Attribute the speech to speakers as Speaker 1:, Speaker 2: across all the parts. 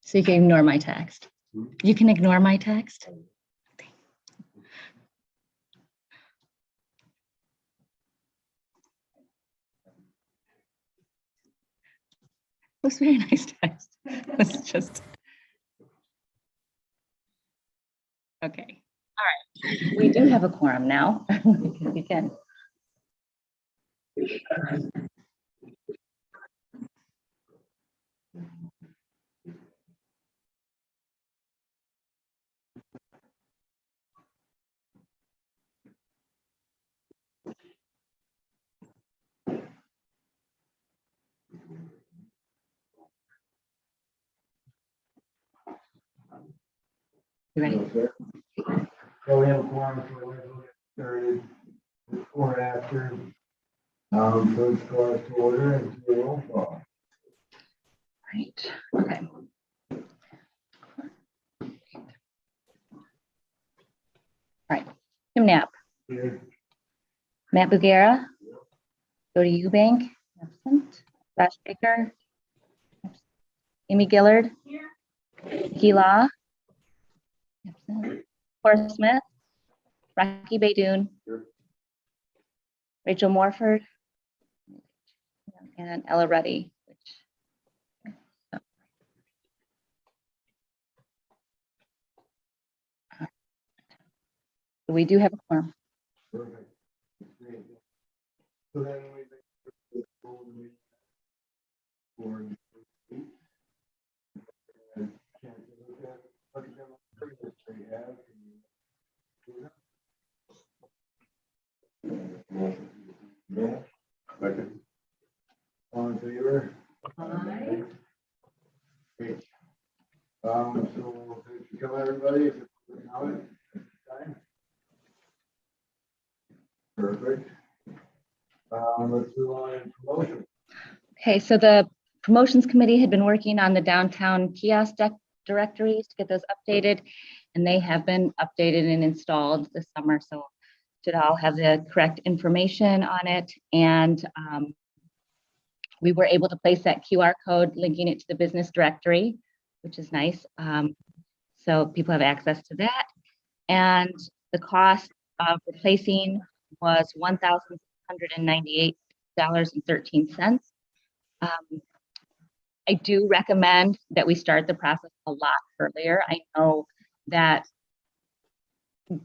Speaker 1: So you can ignore my text. You can ignore my text. It was very nice text. It's just okay. All right. We do have a quorum now. We can. You ready?
Speaker 2: So we have a quorum, so we'll get started before after. So it's called to order and to roll call.
Speaker 1: Right. Okay. All right. Tim Knapp.
Speaker 2: Here.
Speaker 1: Matt Bugera. Jody Eubank. Absent. Josh Baker. Amy Gillard. Nikki Law. Absent. Horace Smith. Rocky Baydoun.
Speaker 2: Here.
Speaker 1: Rachel Morford. And Ella Ruddy. We do have a quorum.
Speaker 2: Perfect. Great. So then we for and can you look at what demonstrations they have? No. Second. All in favor? Aye. Great. So thank you, come everybody. Time. Perfect. Let's move on to promotion.
Speaker 1: Okay, so the promotions committee had been working on the downtown kiosk directories to get those updated, and they have been updated and installed this summer. So should all have the correct information on it. And we were able to place that QR code linking it to the business directory, which is nice. So people have access to that. And the cost of replacing was $1,698.13. I do recommend that we start the process a lot earlier. I know that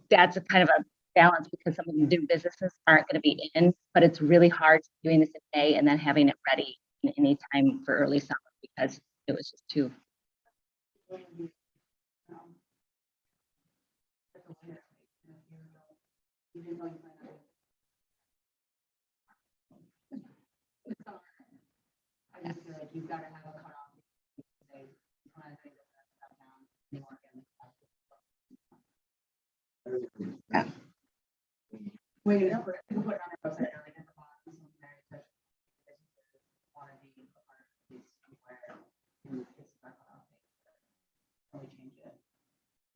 Speaker 1: that's a kind of a balance because some of the new businesses aren't going to be in, but it's really hard doing this in May and then having it ready in any time for early summer because it was just too.
Speaker 3: I just feel like you've got to have a cutoff.
Speaker 1: Yeah.
Speaker 3: Wait, no, but put it on our website early in the bottom, so very touch. Want to be a part of these where it's not cutoff. Really change it.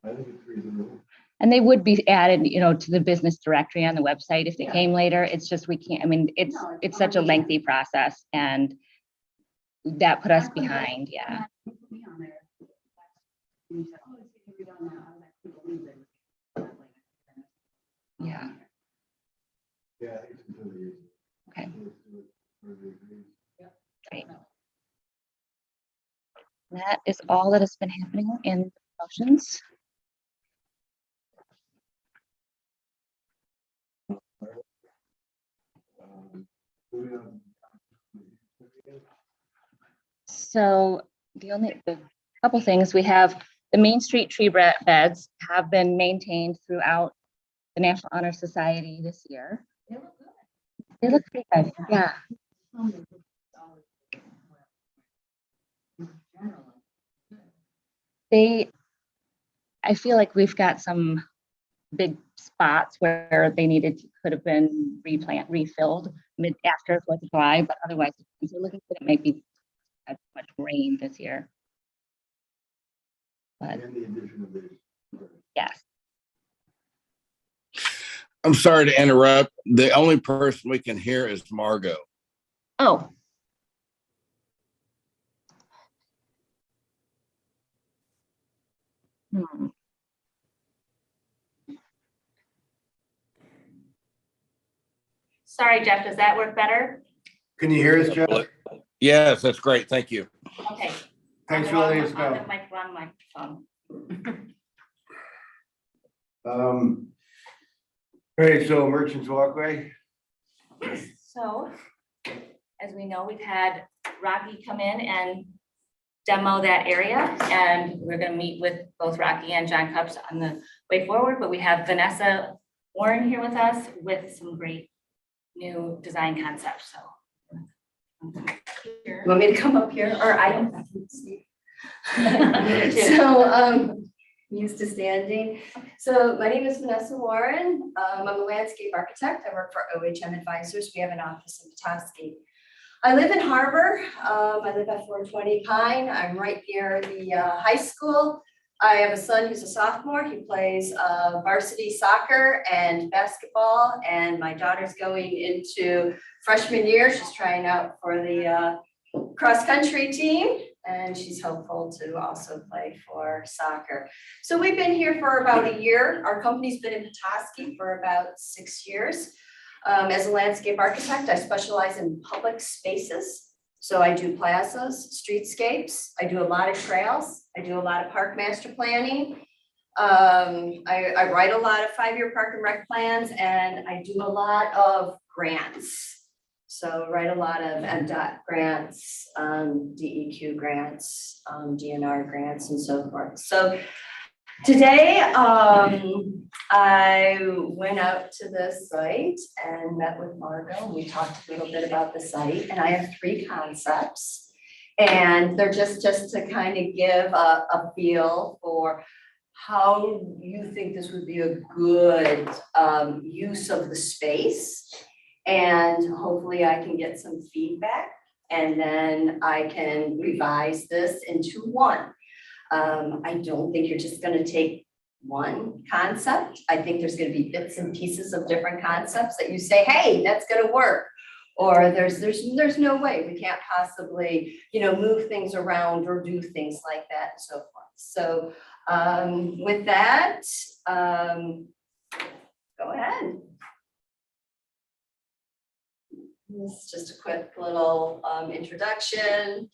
Speaker 2: I think it's reasonable.
Speaker 1: And they would be added, you know, to the business directory on the website if they came later. It's just we can't. I mean, it's such a lengthy process, and that put us behind. Yeah. Yeah.
Speaker 2: Yeah, I think it's completely reasonable.
Speaker 1: Okay. Great. That is all that has been happening in promotions. So the couple things we have, the Main Street tree beds have been maintained throughout the National Honor Society this year. They look pretty good. Yeah. I feel like we've got some big spots where they could have been refilled after 4th of July, but otherwise, we're looking at it might be as much rain this year. But
Speaker 2: And the addition of this.
Speaker 1: yes.
Speaker 4: I'm sorry to interrupt. The only person we can hear is Margot.
Speaker 1: Oh. Sorry, Jeff, does that work better?
Speaker 2: Can you hear us, Jeff?
Speaker 4: Yes, that's great. Thank you.
Speaker 1: Okay.
Speaker 2: Thanks for letting us
Speaker 1: On
Speaker 2: go.
Speaker 1: the microphone.
Speaker 2: All right, so Merchants Walkway.
Speaker 1: So, as we know, we've had Rocky come in and demo that area, and we're gonna meet with both Rocky and John Cups on the way forward, but we have Vanessa Warren here with us with some great new design concepts, so.
Speaker 5: You want me to come up here, or I don't have to see? So, I'm used to standing. So my name is Vanessa Warren. I'm a landscape architect. I work for OHM Advisors. We have an office in Petoskey. I live in Harbor. I live at 420 Pine. I'm right near the high school. I have a son who's a sophomore. He plays varsity soccer and basketball, and my daughter's going into freshman year. She's trying out for the cross-country team, and she's hopeful to also play for soccer. So we've been here for about a year. Our company's been in Petoskey for about 6 years. As a landscape architect, I specialize in public spaces. So I do plazas, streetscapes, I do a lot of trails, I do a lot of park master planning. I write a lot of 5-year park and rec plans, and I do a lot of grants. So write a lot of MDOT grants, DEQ grants, DNR grants, and so forth. So today, I went out to this site and met with Margo, and we talked a little bit about the site, and I have 3 concepts. And they're just to kind of give a feel for how you think this would be a good use of the space. And hopefully I can get some feedback, and then I can revise this into one. I don't think you're just gonna take one concept. I think there's gonna be bits and pieces of different concepts that you say, hey, that's gonna work. Or there's no way, we can't possibly, move things around or do things like that and so forth. So with that, go ahead. This is just a quick little introduction.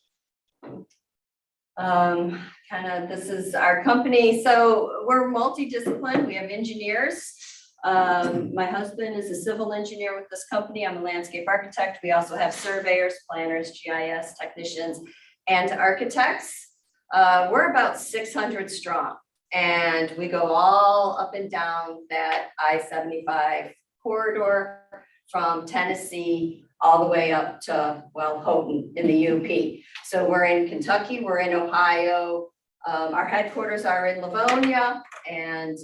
Speaker 5: This is our company. So we're multidisciplined. We have engineers. My husband is a civil engineer with this company. I'm a landscape architect. We also have surveyors, planners, GIS technicians, and architects. We're about 600 strong, and we go all up and down that I-75 corridor from Tennessee all the way up to, Houghton in the UP. So we're in Kentucky, we're in Ohio. Our headquarters are in Livonia and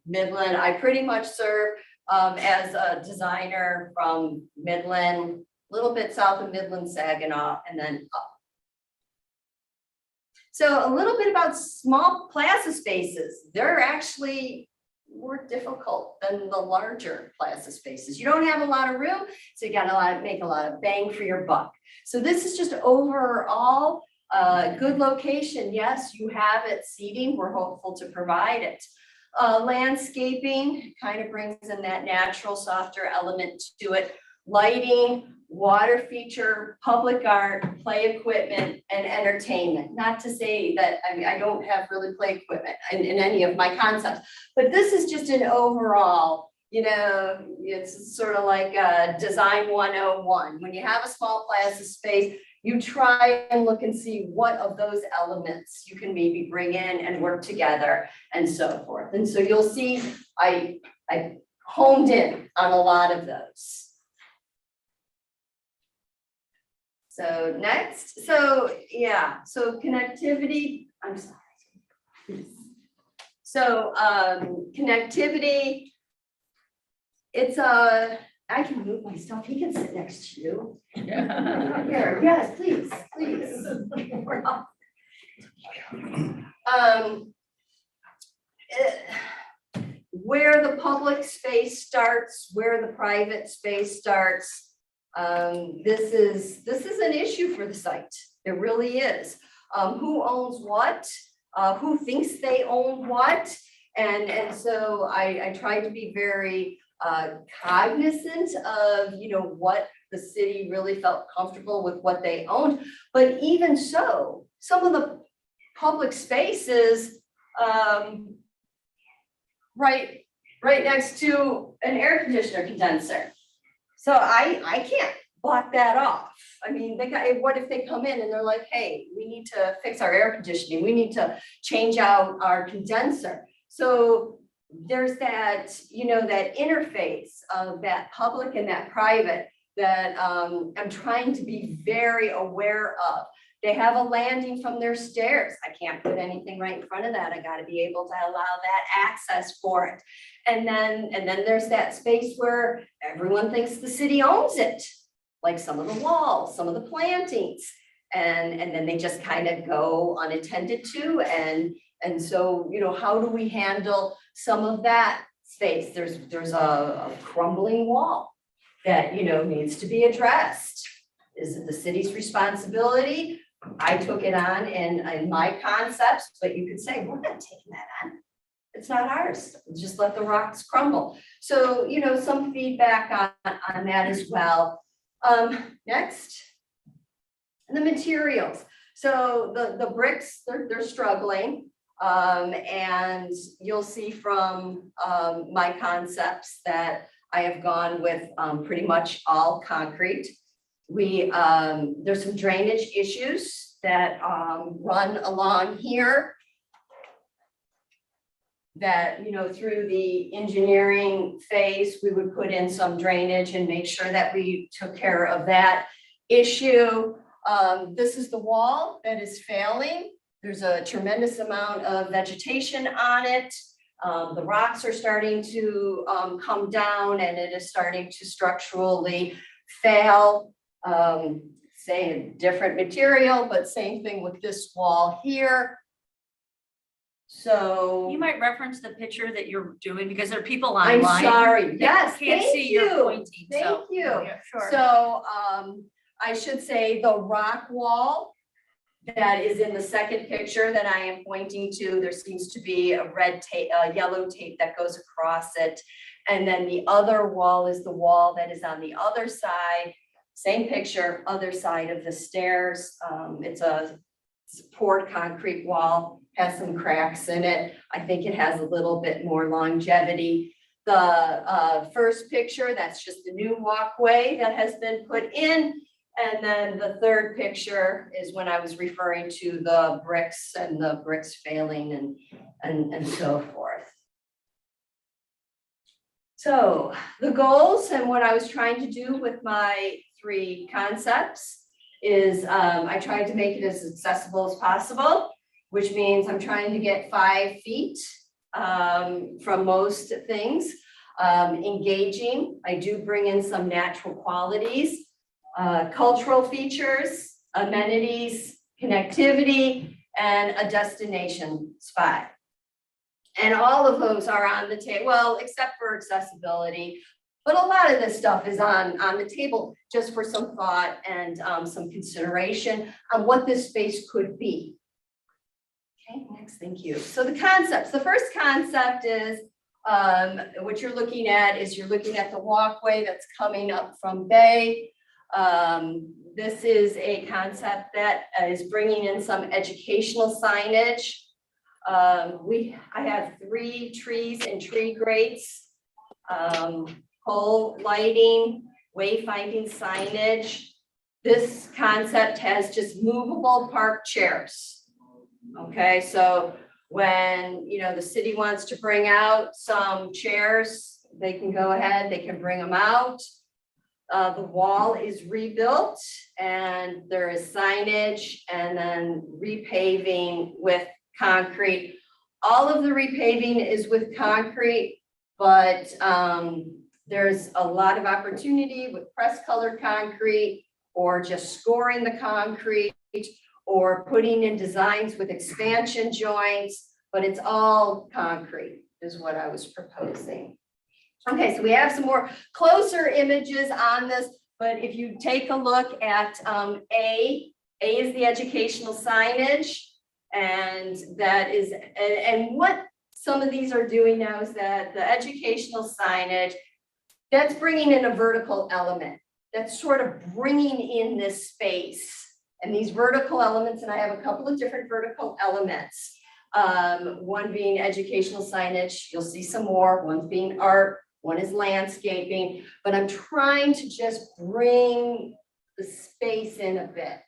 Speaker 5: Midland. I pretty much serve as a designer from Midland, a little bit south of Midland, Saginaw, and then up. So a little bit about small plaza spaces. They're actually more difficult than the larger plaza spaces. You don't have a lot of room, so you gotta make a lot of bang for your buck. So this is just overall good location. Yes, you have it seating. We're hopeful to provide it. Landscaping kind of brings in that natural, softer element to it. Lighting, water feature, public art, play equipment, and entertainment. Not to say that, I don't have really play equipment in any of my concepts, but this is just an overall, it's sort of like design 101. When you have a small plaza space, you try and look and see what of those elements you can maybe bring in and work together and so forth. And so you'll see I honed in on a lot of those. So next, so connectivity, I'm sorry. So connectivity, it's I can move my stuff, he can sit next to you. Here, yes, please. Where the public space starts, where the private space starts, this is an issue for the site. It really is. Who owns what? who thinks they own what. And so I tried to be very cognizant of, what the city really felt comfortable with what they owned. But even so, some of the public spaces right next to an air conditioner condenser. So I can't block that off. I mean, what if they come in and they're like, hey, we need to fix our air conditioning. We need to change out our condenser. So there's that, that interface of that public and that private that I'm trying to be very aware of. They have a landing from their stairs. I can't put anything right in front of that. I got to be able to allow that access for it. And then there's that space where everyone thinks the city owns it, like some of the walls, some of the plantings, and then they just kind of go unattended to. And so, how do we handle some of that space? There's a crumbling wall that, needs to be addressed. Is it the city's responsibility? I took it on in my concepts, but you could say, we're not taking that on. It's not ours. Just let the rocks crumble. So, some feedback on that as well. Next, the materials. So the bricks, they're struggling. And you'll see from my concepts that I have gone with pretty much all concrete. There's some drainage issues that run along here that, through the engineering phase, we would put in some drainage and make sure that we took care of that issue. This is the wall that is failing. There's a tremendous amount of vegetation on it. The rocks are starting to come down and it is starting to structurally fail. Say a different material, but same thing with this wall here. So
Speaker 6: You might reference the picture that you're doing because there are people online.
Speaker 5: I'm sorry.
Speaker 6: that
Speaker 5: Yes,
Speaker 6: Can't
Speaker 5: thank
Speaker 6: see your
Speaker 5: you.
Speaker 6: pointing, so.
Speaker 5: Thank you.
Speaker 6: Yeah, sure.
Speaker 5: So I should say the rock wall that is in the second picture that I am pointing to, there seems to be a red tape, yellow tape that goes across it. And then the other wall is the wall that is on the other side, same picture, other side of the stairs. It's a poured concrete wall, has some cracks in it. I think it has a little bit more longevity. The first picture, that's just the new walkway that has been put in. And then the third picture is when I was referring to the bricks and the bricks failing and so forth. So the goals and what I was trying to do with my 3 concepts is I tried to make it as accessible as possible, which means I'm trying to get 5 feet from most things. Engaging, I do bring in some natural qualities. Cultural features, amenities, connectivity, and a destination spot. And all of those are on the table, well, except for accessibility. But a lot of this stuff is on the table just for some thought and some consideration on what this space could be. Okay, next, thank you. So the concepts, the first concept is what you're looking at is you're looking at the walkway that's coming up from Bay. This is a concept that is bringing in some educational signage. I have 3 trees and tree grates, pole lighting, wayfinding signage. This concept has just movable park chairs. Okay, so when the city wants to bring out some chairs, they can go ahead, they can bring them out. The wall is rebuilt and there is signage and then repaving with concrete. All of the repaving is with concrete, but there's a lot of opportunity with press colored concrete or just scoring the concrete or putting in designs with expansion joints, but it's all concrete is what I was proposing. Okay, so we have some more closer images on this, but if you take a look at A is the educational signage. And that is, and what some of these are doing now is that the educational signage, that's bringing in a vertical element. That's sort of bringing in this space. And these vertical elements, and I have a couple of different vertical elements. One being educational signage, you'll see some more, one's being art, one is landscaping, but I'm trying to just bring the space in a bit,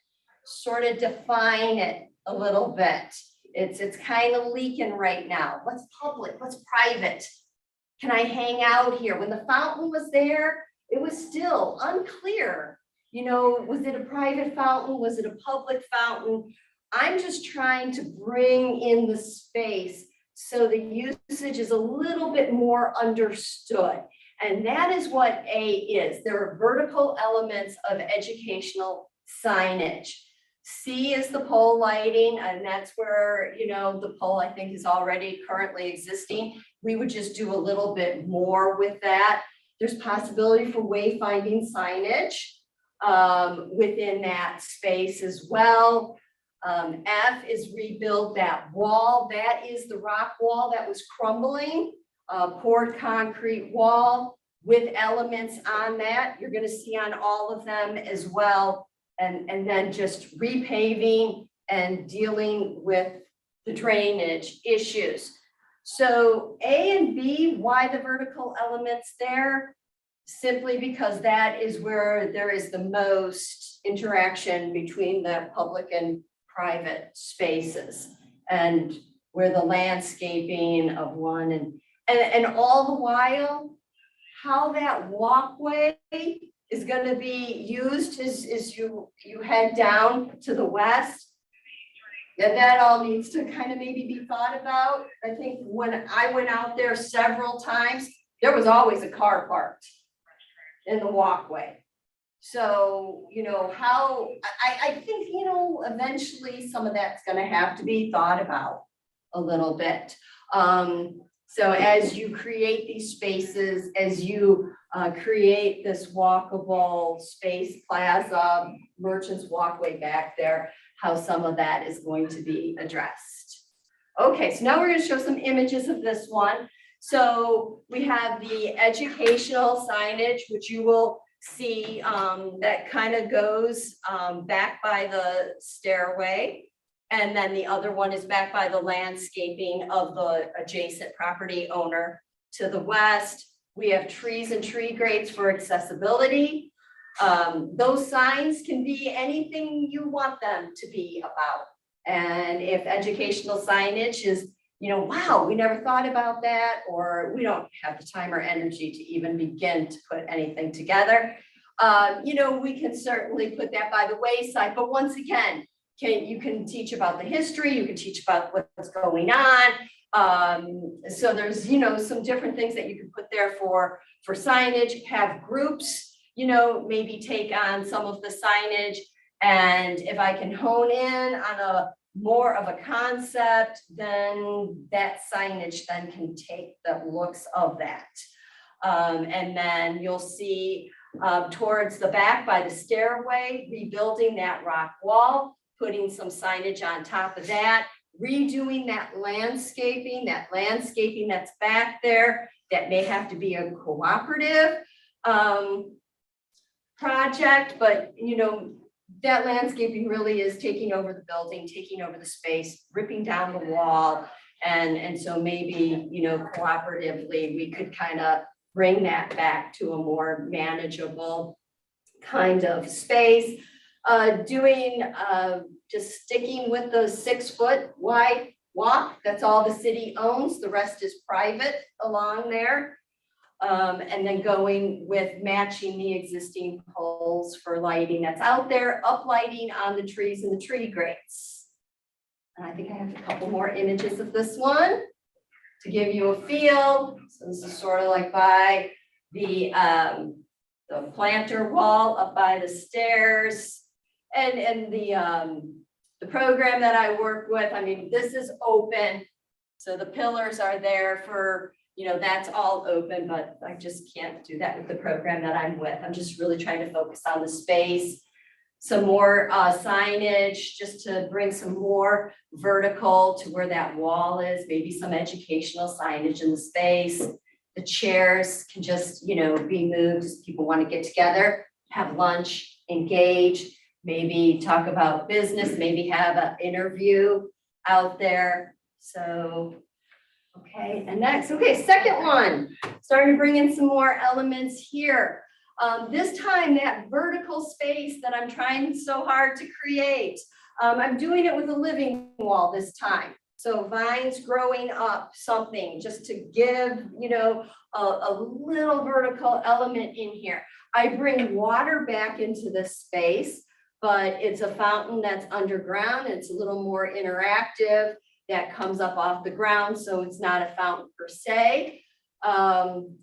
Speaker 5: sort of define it a little bit. It's kind of leaking right now. What's public, what's private? Can I hang out here? When the fountain was there, it was still unclear. You know, was it a private fountain? Was it a public fountain? I'm just trying to bring in the space so the usage is a little bit more understood. And that is what A is. There are vertical elements of educational signage. C is the pole lighting, and that's where, you know, the pole I think is already currently existing. We would just do a little bit more with that. There's possibility for wayfinding signage within that space as well. F is rebuild that wall. That is the rock wall that was crumbling, poured concrete wall with elements on that. You're going to see on all of them as well. And then just repaving and dealing with the drainage issues. So A and B, why the vertical elements there? Simply because that is where there is the most interaction between the public and private spaces, and where the landscaping of one and all the while, how that walkway is going to be used is you head down to the west. And that all needs to kind of maybe be thought about. I think when I went out there several times, there was always a car parked in the walkway. So, you know, how, I think, you know, eventually some of that's going to have to be thought about a little bit. So as you create these spaces, as you create this walkable space, plaza, merchants walkway back there, how some of that is going to be addressed. Okay, so now we're going to show some images of this one. So we have the educational signage, which you will see that kind of goes back by the stairway. And then the other one is back by the landscaping of the adjacent property owner to the west. We have trees and tree grates for accessibility. Those signs can be anything you want them to be about. And if educational signage is, you know, wow, we never thought about that, or we don't have the time or energy to even begin to put anything together, you know, we can certainly put that by the wayside. But once again, you can teach about the history, you can teach about what's going on. So there's, you know, some different things that you can put there for signage, have groups, you know, maybe take on some of the signage. And if I can hone in on a more of a concept, then that signage then can take the looks of that. And then you'll see towards the back by the stairway, rebuilding that rock wall, putting some signage on top of that, redoing that landscaping that's back there. That may have to be a cooperative project, but you know, that landscaping really is taking over the building, taking over the space, ripping down the wall. And so maybe, you know, cooperatively, we could kind of bring that back to a more manageable kind of space. Just sticking with the 6-foot wide walk, that's all the city owns. The rest is private along there. And then going with matching the existing poles for lighting that's out there, uplighting on the trees and the tree grates. And I think I have a couple more images of this one to give you a feel. So this is sort of like by the planter wall up by the stairs, and the program that I work with. I mean, this is open, so the pillars are there for, you know, that's all open, but I just can't do that with the program that I'm with. I'm just really trying to focus on the space. some more signage, just to bring some more vertical to where that wall is, maybe some educational signage in the space. The chairs can just, you know, be moved as people want to get together, have lunch, engage, maybe talk about business, maybe have an interview out there. So, okay, and next, okay, second one, starting to bring in some more elements here. This time, that vertical space that I'm trying so hard to create, I'm doing it with a living wall this time. So vines growing up, something just to give, you know, a little vertical element in here. I bring water back into this space, but it's a fountain that's underground. It's a little more interactive that comes up off the ground. So it's not a fountain per se.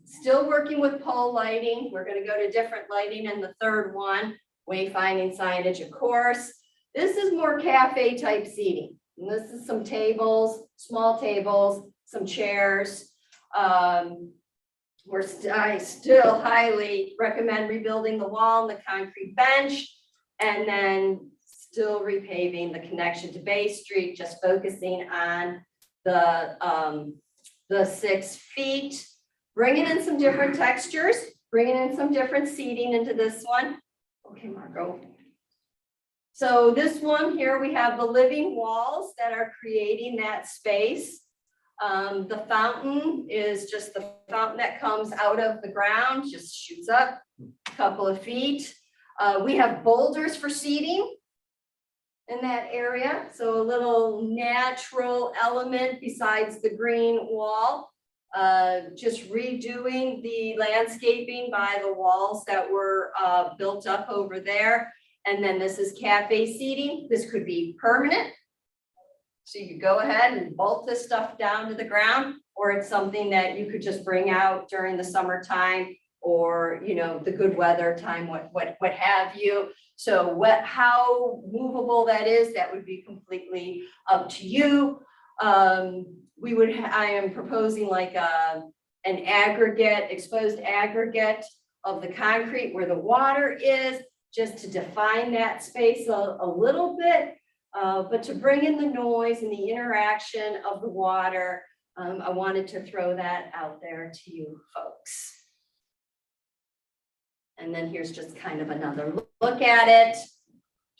Speaker 5: Still working with pole lighting. We're going to go to different lighting in the third one, wayfinding signage, of course. This is more cafe type seating. And this is some tables, small tables, some chairs. I still highly recommend rebuilding the wall and the concrete bench, and then still repaving the connection to Bay Street, just focusing on the 6 feet, bringing in some different textures, bringing in some different seating into this one. Okay, Margot. So this one here, we have the living walls that are creating that space. The fountain is just the fountain that comes out of the ground, just shoots up a couple of feet. We have boulders for seating in that area. So a little natural element besides the green wall. Just redoing the landscaping by the walls that were built up over there. And then this is cafe seating. This could be permanent. So you could go ahead and bolt this stuff down to the ground, or it's something that you could just bring out during the summertime, or, you know, the good weather time, what have you. So how movable that is, that would be completely up to you. I am proposing like an aggregate, exposed aggregate of the concrete where the water is, just to define that space a little bit, but to bring in the noise and the interaction of the water. I wanted to throw that out there to you folks. And then here's just kind of another look at it,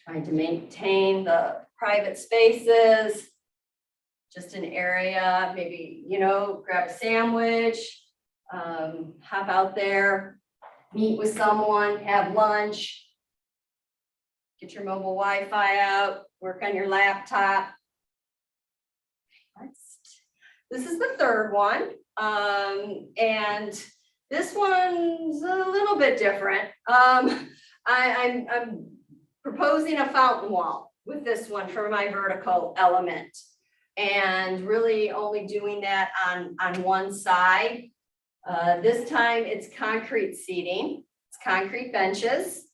Speaker 5: trying to maintain the private spaces, just an area, maybe, you know, grab a sandwich, hop out there, meet with someone, have lunch, get your mobile Wi-Fi out, work on your laptop. This is the third one. And this one's a little bit different. I'm proposing a fountain wall with this one for my vertical element, and really only doing that on one side. This time it's concrete seating, it's concrete benches.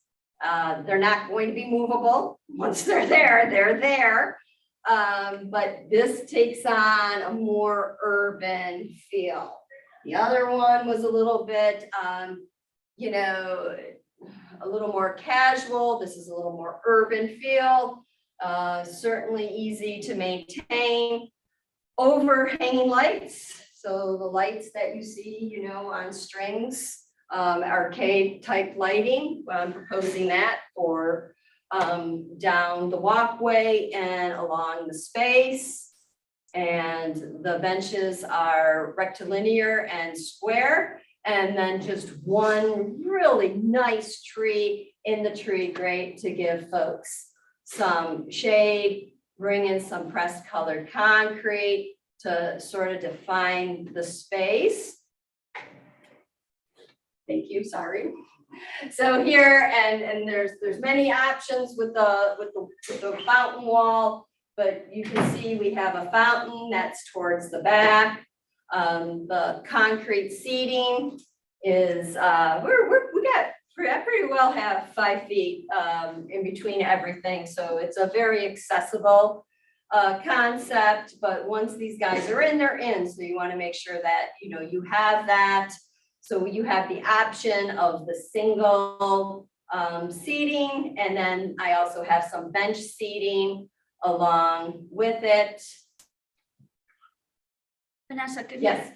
Speaker 5: They're not going to be movable. Once they're there, they're there. But this takes on a more urban feel. The other one was a little bit, you know, a little more casual. This is a little more urban feel. Certainly easy to maintain. Overhanging lights. So the lights that you see, you know, on strings, arcade type lighting. I'm proposing that for down the walkway and along the space. And the benches are rectilinear and square. And then just one really nice tree in the tree grate to give folks some shade, bring in some pressed colored concrete to sort of define the space. Thank you, sorry. So here, and there's many options with the fountain wall, but you can see we have a fountain that's towards the back. The concrete seating is, we pretty well have 5 feet in between everything. So it's a very accessible concept, but once these guys are in, they're in. So you want to make sure that, you know, you have that. So you have the option of the single seating, and then I also have some bench seating along with it.
Speaker 6: Vanessa, could you?
Speaker 5: Yes,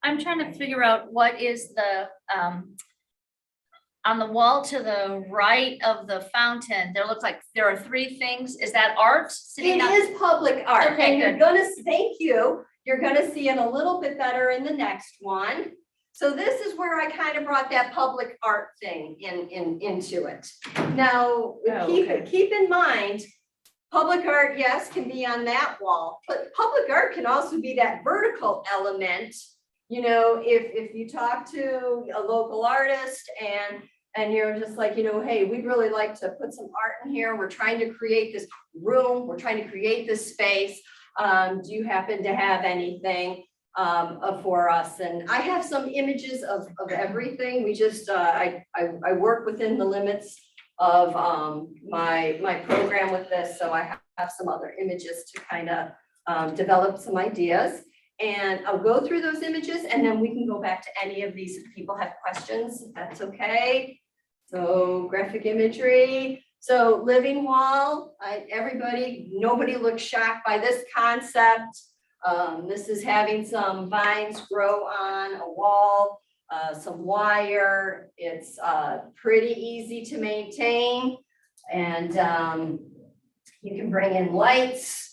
Speaker 6: I'm trying to figure out what is the, on the wall to the right of the fountain, there looks like there are three things. Is that art? sitting
Speaker 5: it
Speaker 6: up-
Speaker 5: is public art,
Speaker 6: Okay,
Speaker 5: and you're
Speaker 6: good.
Speaker 5: gonna, thank you, you're gonna see it a little bit better in the next one. So this is where I kind of brought that public art thing into it. Now,
Speaker 6: okay.
Speaker 5: keep in mind, public art, yes, can be on that wall, but public art can also be that vertical element. You know, if you talk to a local artist and you're just like, you know, hey, we'd really like to put some art in here. We're trying to create this room. We're trying to create this space. Do you happen to have anything for us? And I have some images of everything. We just, I work within the limits of my program with this. So I have some other images to kind of develop some ideas. And I'll go through those images and then we can go back to any of these if people have questions, if that's okay. So graphic imagery. So living wall, nobody looks shocked by this concept. This is having some vines grow on a wall, some wire. It's pretty easy to maintain. And you can bring in lights.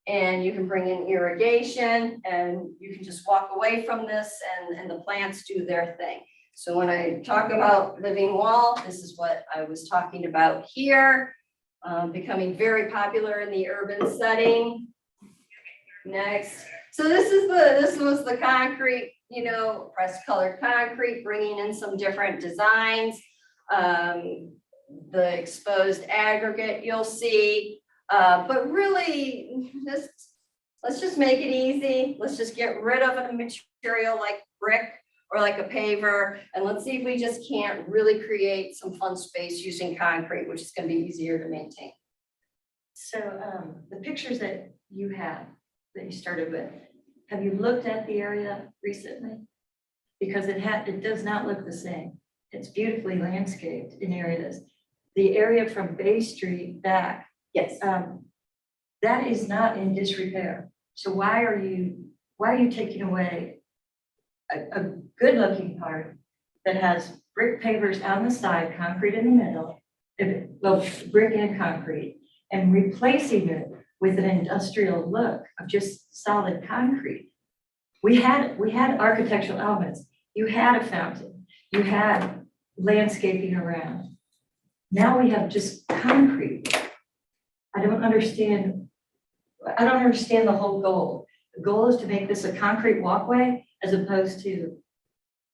Speaker 5: And you can bring in irrigation and you can just walk away from this and the plants do their thing. So when I talk about living wall, this is what I was talking about here, becoming very popular in the urban setting. Next. So this was the concrete, you know, pressed colored concrete, bringing in some different designs. The exposed aggregate you'll see. But really, let's just make it easy. Let's just get rid of a material like brick or like a paver. And let's see if we just can't really create some fun space using concrete, which is going to be easier to maintain.
Speaker 7: So the pictures that you have, that you started with, have you looked at the area recently? Because it does not look the same. It's beautifully landscaped in areas. The area from Bay Street back,
Speaker 5: Yes.
Speaker 7: that is not in disrepair. So why are you taking away a good looking part that has brick pavers on the side, concrete in the middle, well, brick and concrete, and replacing it with an industrial look of just solid concrete? We had architectural elements. You had a fountain, you had landscaping around. Now we have just concrete. I don't understand the whole goal. The goal is to make this a concrete walkway as opposed to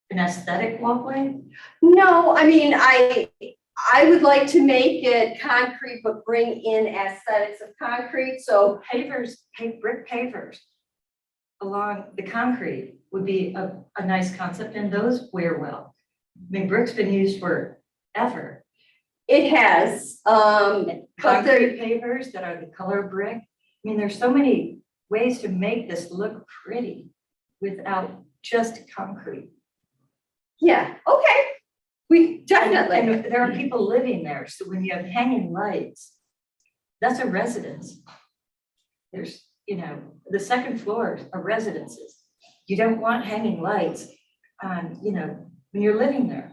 Speaker 7: an aesthetic walkway.
Speaker 5: No, I mean, I would like to make it concrete, but bring in aesthetics of concrete. So
Speaker 7: Brick pavers along the concrete would be a nice concept, and those wear well. I mean, brick's been used forever.
Speaker 5: it has,
Speaker 7: Concrete pavers that are the color brick. I mean, there's so many ways to make this look pretty without just concrete.
Speaker 5: yeah, okay. We definitely.
Speaker 7: And there are people living there, so when you have hanging lights, that's a residence. There's, the second floors are residences. You don't want hanging lights on, when you're living there.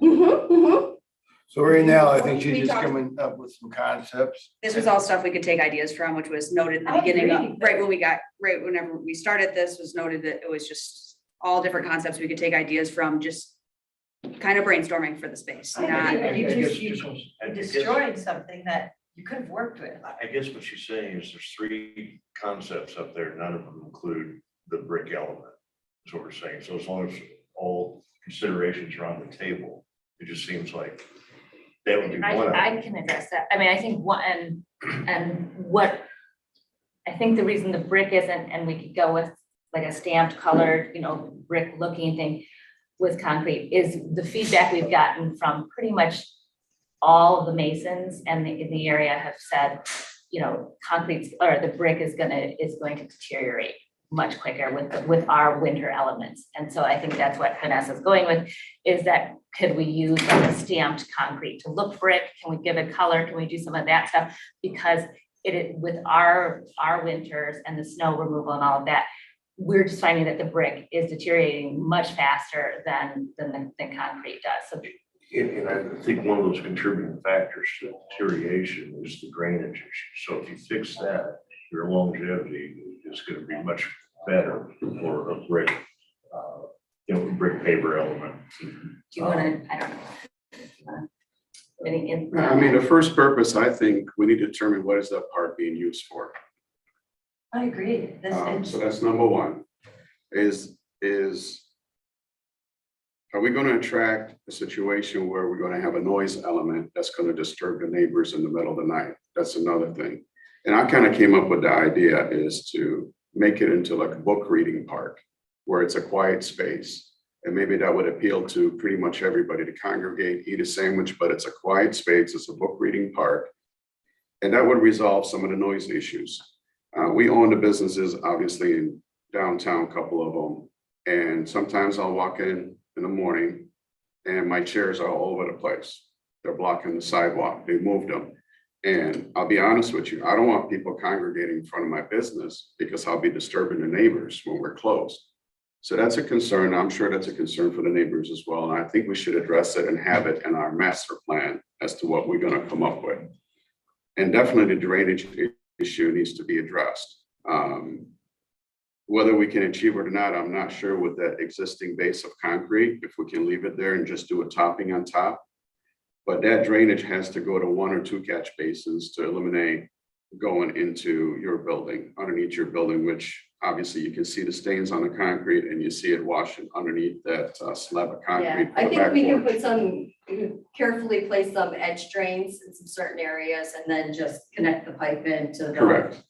Speaker 2: So right now, I think she's just coming up with some concepts.
Speaker 8: This was all stuff we could take ideas from, which was noted in the
Speaker 7: I
Speaker 8: beginning,
Speaker 7: agree.
Speaker 8: right whenever we started this, was noted that it was just all different concepts we could take ideas from, just kind of brainstorming for the space, not.
Speaker 7: You destroyed something that you could have worked with.
Speaker 9: I guess what she's saying is there's 3 concepts up there, none of them include the brick element, is what we're saying. So as long as all considerations are on the table, it just seems like that would be one of them.
Speaker 1: I can address that. I mean, I think one, and what, I think the reason the brick isn't, and we could go with like a stamped colored, brick looking thing with concrete, is the feedback we've gotten from pretty much all of the masons and in the area have said, concrete or the brick is going to deteriorate much quicker with our winter elements. And so I think that's what Vanessa's going with, is that could we use like a stamped concrete to look brick? Can we give it color? Can we do some of that stuff? Because with our winters and the snow removal and all of that, we're just finding that the brick is deteriorating much faster than concrete does. So
Speaker 9: And I think one of those contributing factors to deterioration is the drainage issue. So if you fix that, your longevity is going to be much better for a brick, brick paver element.
Speaker 1: do you want to, I don't know. Any input?
Speaker 10: I mean, the first purpose, I think we need to determine what is that part being used for.
Speaker 7: I agree.
Speaker 10: So that's number one, is are we going to attract a situation where we're going to have a noise element that's going to disturb the neighbors in the middle of the night? That's another thing. And I kind of came up with the idea is to make it into like a book reading park where it's a quiet space. And maybe that would appeal to pretty much everybody to congregate, eat a sandwich, but it's a quiet space, it's a book reading park. And that would resolve some of the noise issues. We own the businesses, obviously, in downtown, a couple of them. And sometimes I'll walk in the morning and my chairs are all over the place. They're blocking the sidewalk, they moved them. And I'll be honest with you, I don't want people congregating in front of my business because I'll be disturbing the neighbors when we're closed. So that's a concern. I'm sure that's a concern for the neighbors as well. And I think we should address it and have it in our master plan as to what we're going to come up with. And definitely the drainage issue needs to be addressed. Whether we can achieve it or not, I'm not sure with that existing base of concrete, if we can leave it there and just do a topping on top. But that drainage has to go to 1 or 2 catch basins to eliminate going into your building, underneath your building, which obviously you can see the stains on the concrete and you see it washing underneath that slab of concrete.
Speaker 5: Yeah, I think we can put carefully place some edge drains in some certain areas and then just connect the pipe into the
Speaker 10: Correct.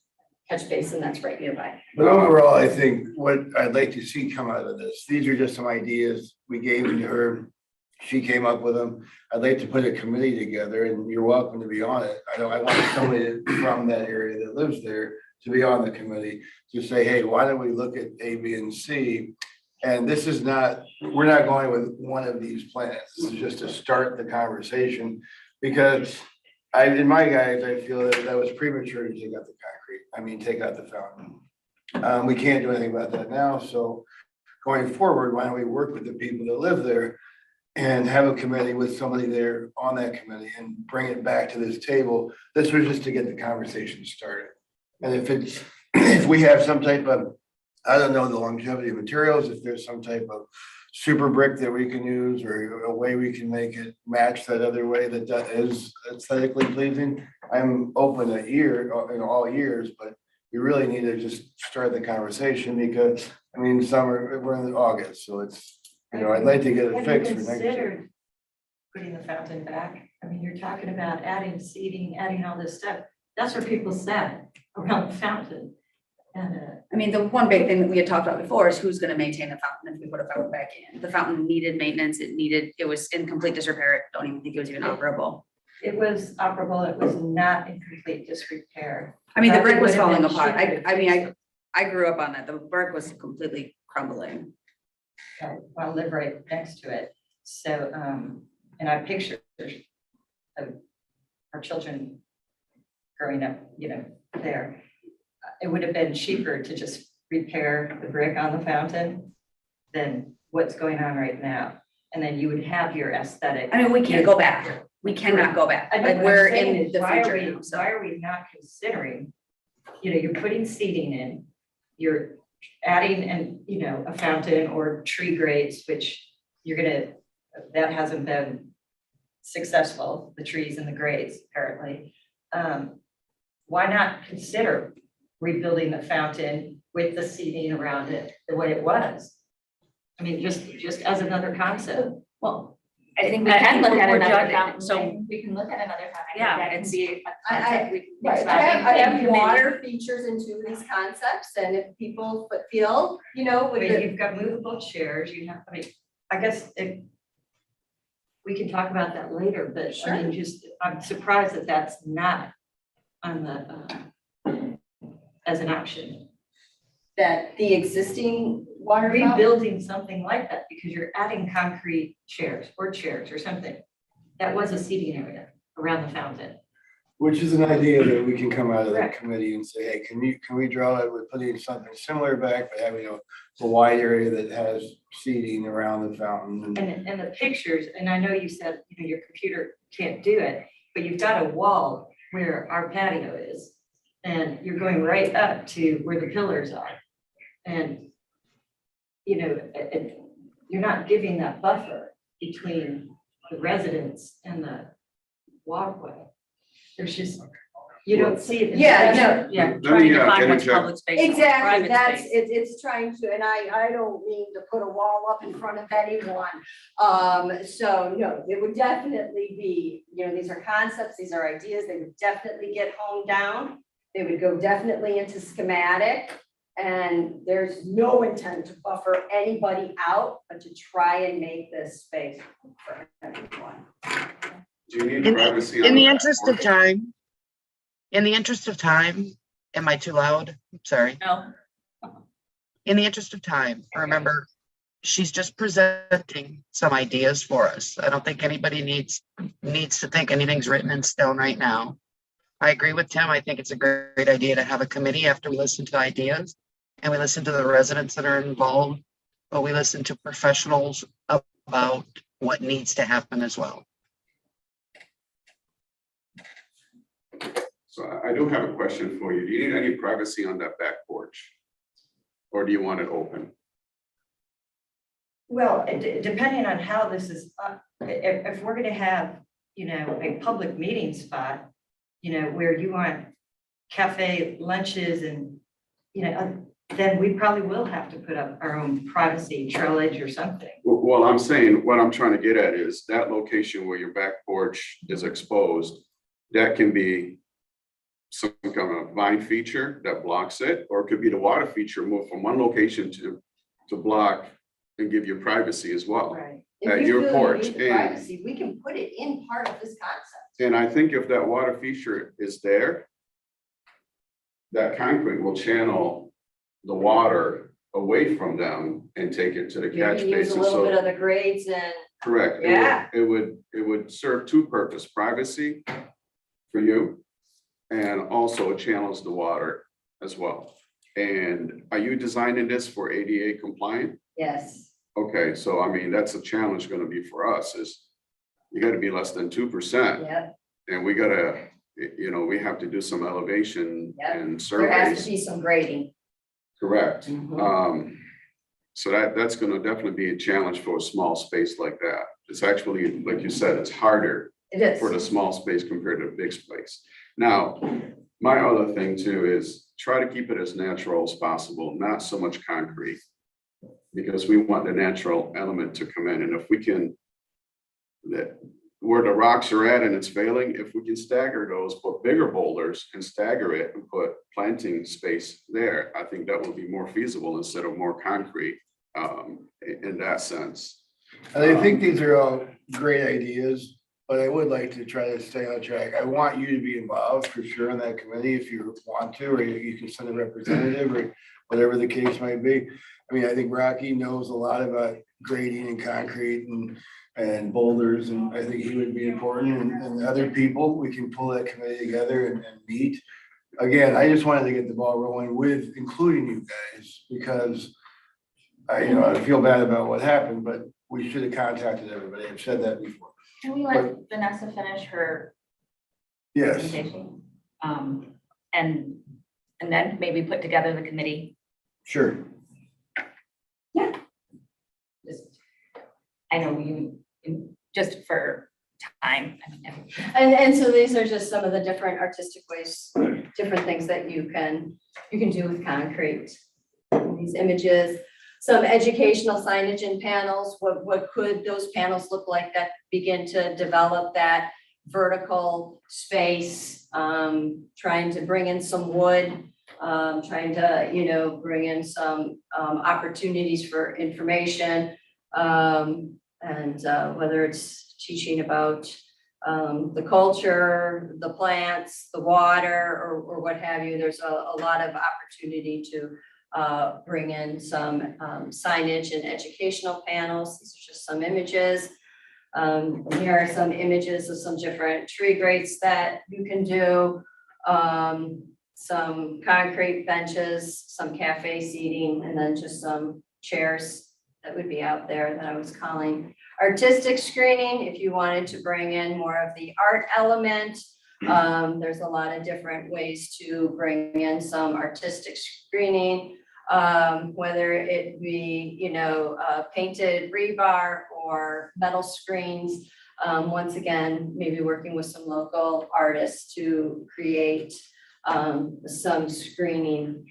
Speaker 5: catch basin that's right nearby.
Speaker 2: But overall, I think what I'd like to see come out of this, these are just some ideas we gave to her. She came up with them. I'd like to put a committee together and you're welcome to be on it. I want somebody from that area that lives there to be on the committee to say, hey, why don't we look at A, B, and C? And this is not, we're not going with one of these plans. This is just to start the conversation because in my guys, I feel that was premature to take out the concrete. I mean, take out the fountain. We can't do anything about that now. So going forward, why don't we work with the people that live there and have a committee with somebody there on that committee and bring it back to this table. This was just to get the conversation started. And if we have some type of, I don't know, the longevity of materials, if there's some type of super brick that we can use or a way we can make it match that other way that is aesthetically pleasing, I'm open to in all ears, but we really need to just start the conversation because, I mean, we're in August, so it's, I'd like to get it fixed for next year.
Speaker 7: Considered putting the fountain back? I mean, you're talking about adding seating, adding all this stuff. That's where people sat around the fountain. And
Speaker 8: I mean, the one big thing that we had talked about before is who's gonna maintain the fountain if we put a fountain back in. The fountain needed maintenance, it was in complete disrepair. Don't even think it was even operable.
Speaker 7: it was operable, it was not in complete disrepair.
Speaker 8: I mean, the
Speaker 7: But it
Speaker 8: brick was
Speaker 7: would have
Speaker 8: falling
Speaker 7: been
Speaker 8: apart.
Speaker 7: cheaper.
Speaker 8: I grew up on that. The brick was completely crumbling.
Speaker 7: I live right next to it. So, and I picture of our children growing up, there. It would have been cheaper to just repair the brick on the fountain than what's going on right now. And then you would have your aesthetic.
Speaker 8: I mean, we can't go back. We cannot go back.
Speaker 7: I know
Speaker 8: Like,
Speaker 7: what
Speaker 8: we're
Speaker 7: I'm saying
Speaker 8: in
Speaker 7: is,
Speaker 8: the
Speaker 7: why are
Speaker 8: future
Speaker 7: we-
Speaker 8: now, so.
Speaker 7: Why are we not considering, you're putting seating in, you're adding a fountain or tree grates, which that hasn't been successful, the trees and the grates apparently. Why not consider rebuilding the fountain with the seating around it the way it was? I mean, just as another concept.
Speaker 1: Well, I think we can look at
Speaker 6: we're
Speaker 1: another
Speaker 6: judging it,
Speaker 1: fountain,
Speaker 6: so-
Speaker 1: so we can look at another fountain. I think
Speaker 6: Yeah,
Speaker 1: that can
Speaker 6: it's-
Speaker 1: be a
Speaker 5: I-
Speaker 1: concept we can think
Speaker 5: Right,
Speaker 1: about.
Speaker 5: I have
Speaker 1: Committee.
Speaker 5: water features in 2 of these concepts, and if people feel,
Speaker 7: But
Speaker 5: with the,
Speaker 7: you've got movable chairs, I guess we can talk about that later, but I mean, I'm surprised that that's not on the, as an option.
Speaker 5: That the existing water fountain?
Speaker 7: Rebuilding something like that, because you're adding concrete chairs or something. That was a seating area around the fountain.
Speaker 2: Which is an idea that we can come out of the
Speaker 7: Correct.
Speaker 2: committee and say, hey, can we draw it with putting something similar back, but having a wide area that has seating around the fountain?
Speaker 7: And the pictures, and I know you said, your computer can't do it, but you've got a wall where our patio is. And you're going right up to where the pillars are. And, you're not giving that buffer between the residents and the walkway. There's just, you don't see it.
Speaker 5: Yeah,
Speaker 8: Yeah,
Speaker 10: Let
Speaker 8: trying
Speaker 10: me,
Speaker 8: to find what's
Speaker 10: interject.
Speaker 8: public space. and what's
Speaker 5: Exactly,
Speaker 8: private
Speaker 5: that's,
Speaker 8: space.
Speaker 5: it's trying to, and I don't mean to put a wall up in front of anyone. So no, it would definitely be, these are concepts, these are ideas, they would definitely get honed down. They would go definitely into schematic, and there's no intent to buffer anybody out, but to try and make this space for everyone.
Speaker 10: Do you need
Speaker 11: In
Speaker 10: privacy?
Speaker 11: in
Speaker 10: on
Speaker 11: the
Speaker 10: back
Speaker 11: interest
Speaker 10: porch?
Speaker 11: of time, am I too loud? Sorry.
Speaker 8: No,
Speaker 11: In the interest of time, remember, she's just presenting some ideas for us. I don't think anybody needs to think anything's written in stone right now. I agree with Tim. I think it's a great idea to have a committee after we listen to ideas and we listen to the residents that are involved, but we listen to professionals about what needs to happen as well.
Speaker 10: So I do have a question for you. Do you need any privacy on that back porch? Or do you want it open?
Speaker 7: Well, depending on how this is, if we're gonna have, a public meeting spot, where you want cafe lunches and, then we probably will have to put up our own privacy trellis or something.
Speaker 10: Well, I'm saying, what I'm trying to get at is that location where your back porch is exposed, that can be some kind of vine feature that blocks it, or it could be the water feature moved from one location to block and give you privacy as well.
Speaker 5: Right.
Speaker 10: At
Speaker 5: If
Speaker 10: your
Speaker 5: you feel you
Speaker 10: porch,
Speaker 5: need the
Speaker 10: and-
Speaker 5: privacy, we can put it in part of this concept.
Speaker 10: And I think if that water feature is there, that concrete will channel the water away from them and take it to the
Speaker 5: You
Speaker 10: catch
Speaker 5: can use a
Speaker 10: basin.
Speaker 5: little bit
Speaker 10: So,
Speaker 5: of the grades and,
Speaker 10: correct.
Speaker 5: Yeah.
Speaker 10: It would serve two purposes, privacy for you, and also it channels the water as well. And are you designing this for ADA compliant?
Speaker 5: yes.
Speaker 10: Okay, so I mean, that's a challenge gonna be for us is you gotta be less than 2%.
Speaker 5: Yep,
Speaker 10: And we gotta, we have to do some elevation
Speaker 5: Yep.
Speaker 10: and
Speaker 5: there has to
Speaker 10: surveys.
Speaker 5: be some grading.
Speaker 10: Correct.
Speaker 5: Mhm.
Speaker 10: So that's gonna definitely be a challenge for a small space like that. It's actually, like you said, it's harder
Speaker 5: It is.
Speaker 10: for the small space compared to the big space. Now, my other thing too is try to keep it as natural as possible, not so much concrete. Because we want the natural element to come in, and if we can, where the rocks are at and it's failing, if we can stagger those, put bigger boulders and stagger it and put planting space there, I think that will be more feasible instead of more concrete, in that sense.
Speaker 2: And I think these are all great ideas, but I would like to try to stay on track. I want you to be involved for sure in that committee if you want to, or you can send a representative or whatever the case might be. I mean, I think Rocky knows a lot about grading and concrete and boulders, and I think he would be important, and other people, we can pull that committee together and meet. Again, I just wanted to get the ball rolling with including you guys, because I feel bad about what happened, but we should have contacted everybody. I've said that before.
Speaker 1: Can we let Vanessa finish her
Speaker 2: Yes,
Speaker 1: presentation? And then maybe put together the committee.
Speaker 2: sure.
Speaker 1: I know you, just for time.
Speaker 5: And so these are just some of the different artistic ways, different things that you can do with concrete. These images, some educational signage and panels, what could those panels look like that begin to develop that vertical space, trying to bring in some wood, trying to, bring in some opportunities for information. And whether it's teaching about the culture, the plants, the water, or what have you, there's a lot of opportunity to bring in some signage and educational panels. These are just some images. Here are some images of some different tree grates that you can do. Some concrete benches, some cafe seating, and then just some chairs that would be out there that I was calling artistic screening. If you wanted to bring in more of the art element, there's a lot of different ways to bring in some artistic screening, whether it be, painted rebar or metal screens. Once again, maybe working with some local artists to create some screening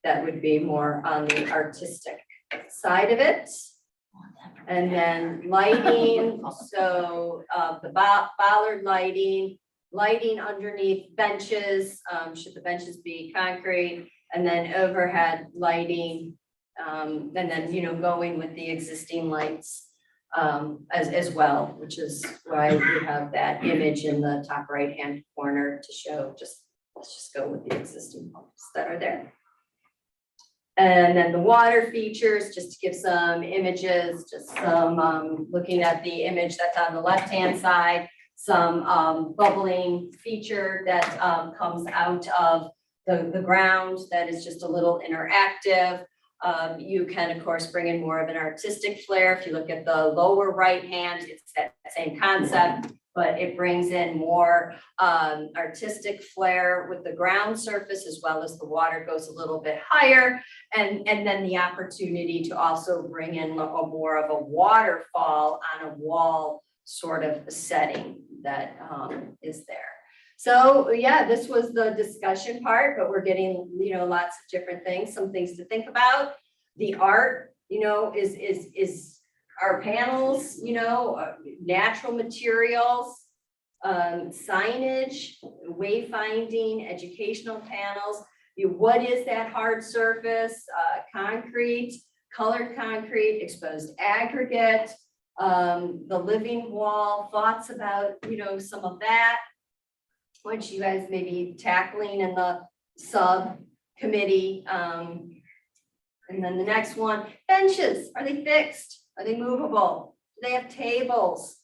Speaker 5: that would be more on the artistic side of it. And then lighting, so the bollard lighting underneath benches, should the benches be concrete, and then overhead lighting, and then, going with the existing lights as well, which is why we have that image in the top right-hand corner to show let's just go with the existing pumps that are there. And then the water features, just to give some images, just some looking at the image that's on the left-hand side, some bubbling feature that comes out of the ground that is just a little interactive. You can, of course, bring in more of an artistic flair. If you look at the lower right hand, it's that same concept, but it brings in more artistic flair with the ground surface, as well as the water goes a little bit higher. And then the opportunity to also bring in more of a waterfall on a wall sort of setting that is there. So yeah, this was the discussion part, but we're getting, lots of different things, some things to think about. The art, is our panels, natural materials, signage, wayfinding, educational panels. What is that hard surface? Concrete, colored concrete, exposed aggregate, the living wall, thoughts about, some of that, which you guys may be tackling in the subcommittee. And then the next one, benches, are they fixed? Are they movable? Do they have tables?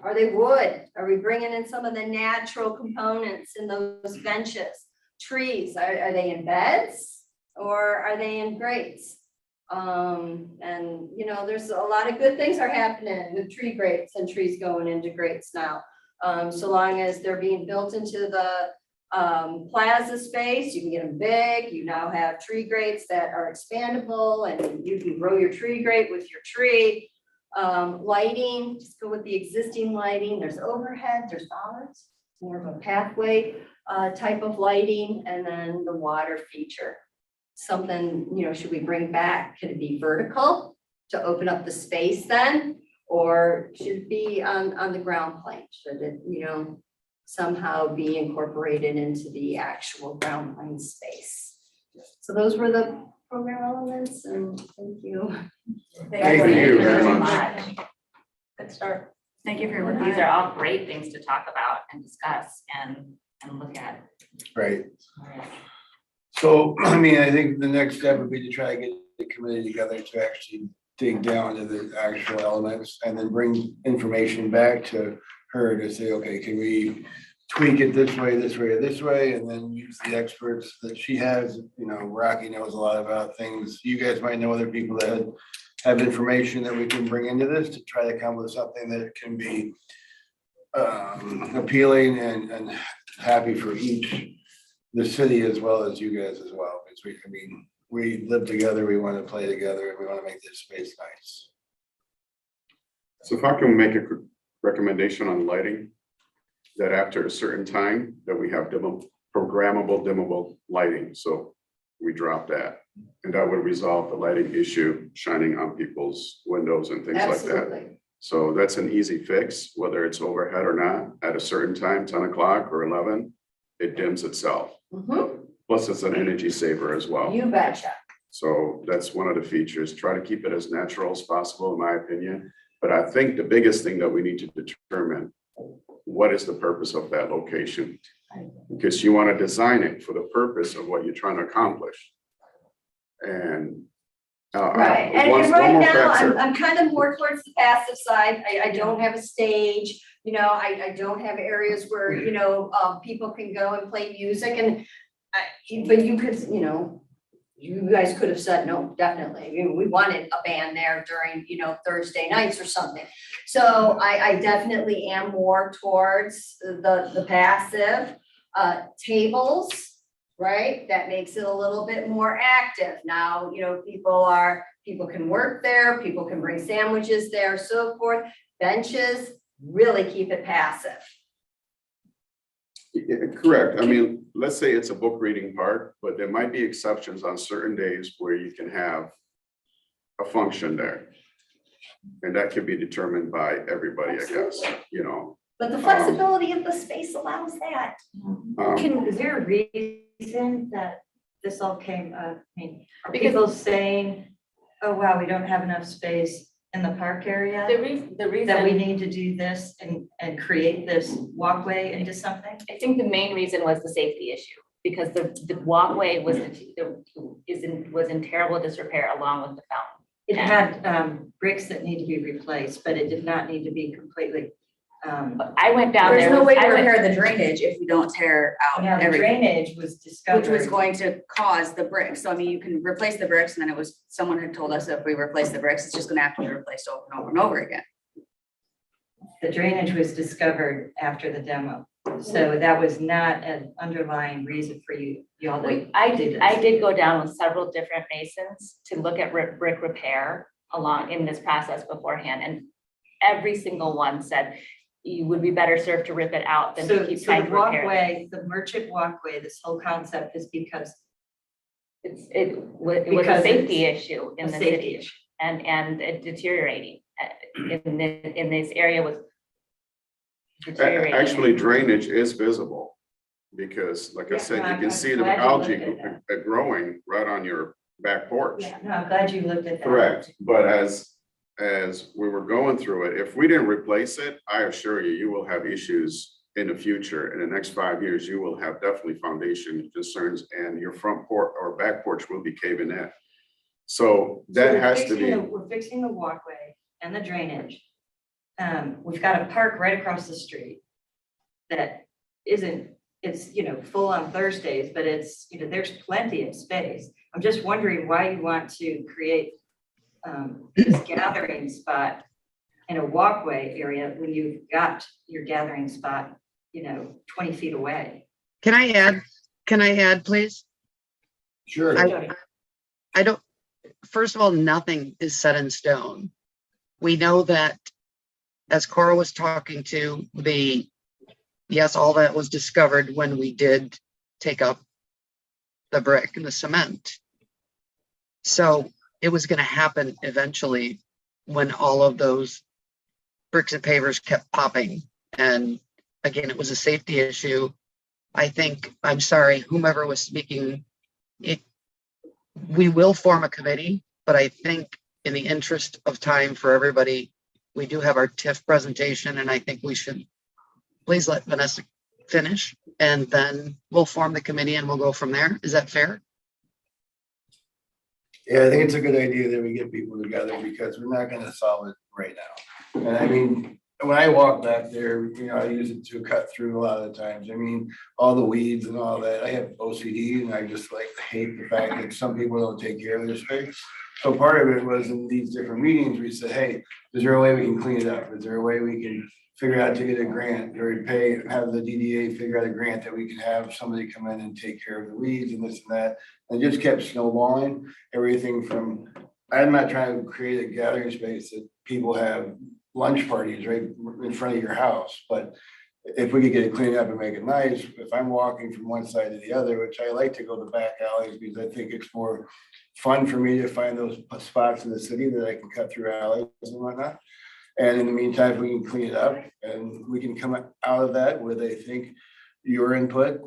Speaker 5: Are they wood? Are we bringing in some of the natural components in those benches? Trees, are they in beds or are they in grates? And there's a lot of good things are happening with tree grates and trees going into grates now. So long as they're being built into the plaza space, you can get them big. You now have tree grates that are expandable and you can grow your tree grate with your tree. Lighting, just go with the existing lighting. There's overhead, there's bollards, more of a pathway type of lighting, and then the water feature. Something, should we bring back? Could it be vertical to open up the space then? Or should it be on the ground plane? Should it, somehow be incorporated into the actual ground plane space? So those were the program elements, and thank you.
Speaker 10: Thank you very much.
Speaker 5: Good start.
Speaker 8: Thank you for your work.
Speaker 12: These are all great things to talk about and discuss and look at.
Speaker 2: Right. So, I think the next step would be to try to get the committee together to actually dig down to the actual elements and then bring information back to her to say, okay, can we tweak it this way, or this way, and then use the experts that she has. Rocky knows a lot about things. You guys might know other people that have information that we can bring into this to try to come with something that can be appealing and happy for the city as well as you guys as well. Because we live together, we want to play together, and we want to make this space nice.
Speaker 10: So if I can make a recommendation on lighting, that after a certain time that we have programmable dimmable lighting. So we drop that, and that would resolve the lighting issue shining on people's windows and things like that.
Speaker 5: Absolutely.
Speaker 10: So that's an easy fix, whether it's overhead or not. At a certain time, 10 o'clock or 11, it dims itself. Plus it's an energy saver as well.
Speaker 5: You betcha.
Speaker 10: So that's one of the features. Try to keep it as natural as possible, in my opinion. But I think the biggest thing that we need to determine, what is the purpose of that location? Because you want to design it for the purpose of what you're trying to accomplish. And
Speaker 5: Right, and
Speaker 10: one
Speaker 5: right
Speaker 10: more
Speaker 5: now,
Speaker 10: factor.
Speaker 5: I'm kind of more towards the passive side. I don't have a stage, you know, I don't have areas where, you know, people can go and play music and but you could, you know, you guys could have said, no, definitely, we wanted a band there during, you know, Thursday nights or something. So I definitely am more towards the passive, tables, right? That makes it a little bit more active. Now, you know, people can work there, people can bring sandwiches there, so forth. Benches, really keep it passive.
Speaker 10: Yeah, correct. I mean, let's say it's a book reading part, but there might be exceptions on certain days where you can have a function there. And that can be determined by everybody, I guess, you know.
Speaker 5: But the flexibility of the space allows that.
Speaker 7: Is there a reason that this all came up? I mean, are
Speaker 12: Because-
Speaker 7: people saying, oh, wow, we don't have enough space in the park area?
Speaker 12: The reason.
Speaker 7: That we need to do this and create this walkway into something?
Speaker 12: I think the main reason was the safety issue, because the walkway was in terrible disrepair along with the fountain.
Speaker 7: It had bricks that need to be replaced, but it did not need to be completely.
Speaker 12: But I went down
Speaker 8: There's
Speaker 12: there.
Speaker 8: no way to
Speaker 12: I went-
Speaker 8: repair the drainage if we don't tear out
Speaker 7: Now, the
Speaker 8: everything,
Speaker 7: drainage was discovered.
Speaker 8: which was going to cause the bricks. So I mean, you can replace the bricks, and then someone had told us that if we replace the bricks, it's just gonna have to be replaced over and over and over again.
Speaker 7: The drainage was discovered after the demo. So that was not an underlying reason for y'all to.
Speaker 12: I
Speaker 7: do
Speaker 12: did,
Speaker 7: this.
Speaker 12: I did go down with several different masons to look at brick repair along in this process beforehand, and every single one said you would be better served to rip it out than to
Speaker 7: So
Speaker 12: keep
Speaker 7: the
Speaker 12: trying to repair it.
Speaker 7: walkway, the merchant walkway, this whole concept is because
Speaker 12: It was a
Speaker 7: Because
Speaker 12: safety
Speaker 7: it's
Speaker 12: issue in
Speaker 7: a
Speaker 12: the
Speaker 7: safety
Speaker 12: city
Speaker 7: issue.
Speaker 12: and it deteriorating in this area was deteriorating.
Speaker 10: Actually, drainage is visible because like I
Speaker 7: Yeah,
Speaker 10: said, you
Speaker 7: I'm
Speaker 10: can see the
Speaker 7: glad you
Speaker 10: algae
Speaker 7: looked at
Speaker 10: growing right on your back porch.
Speaker 7: Yeah, no, I'm glad you looked at that.
Speaker 10: Correct, but as we were going through it, if we didn't replace it, I assure you, you will have issues in the future. In the next 5 years, you will have definitely foundation concerns and your front porch or back porch will be caving in. So
Speaker 7: So
Speaker 10: that
Speaker 7: we're
Speaker 10: has to
Speaker 7: fixing
Speaker 10: be,
Speaker 7: the- We're fixing the walkway and the drainage. We've got a park right across the street that isn't, it's, you know, full on Thursdays, but it's, you know, there's plenty of space. I'm just wondering why you want to create this gathering spot in a walkway area when you've got your gathering spot, you know, 20 feet away.
Speaker 11: Can I add, please?
Speaker 2: Sure.
Speaker 11: I don't, first of all, nothing is set in stone. We know that, as Cora was talking to, yes, all that was discovered when we did take up the brick and the cement. So it was going to happen eventually when all of those bricks and pavers kept popping. And again, it was a safety issue. I think, I'm sorry, whomever was speaking, we will form a committee, but I think in the interest of time for everybody, we do have our TIF presentation, and I think we should please let Vanessa finish, and then we'll form the committee and we'll go from there. Is that fair?
Speaker 2: Yeah, I think it's a good idea that we get people together because we're not gonna solve it right now. And I mean, when I walk back there, you know, I use it to cut through a lot of the times. I mean, all the weeds and all that. I have OCD and I just like hate the fact that some people don't take care of their space. So part of it was in these different meetings, we said, hey, is there a way we can clean it up? Is there a way we can figure out to get a grant or have the DDA figure out a grant that we can have somebody come in and take care of the weeds and this and that? And it just kept snowballing, everything from, I'm not trying to create a gathering space that people have lunch parties right in front of your house, but if we could get it cleaned up and make it nice, if I'm walking from one side to the other, which I like to go to back alleys because I think it's more fun for me to find those spots in the city that I can cut through alleys and whatnot. And in the meantime, if we can clean it up and we can come out of that with, I think, your input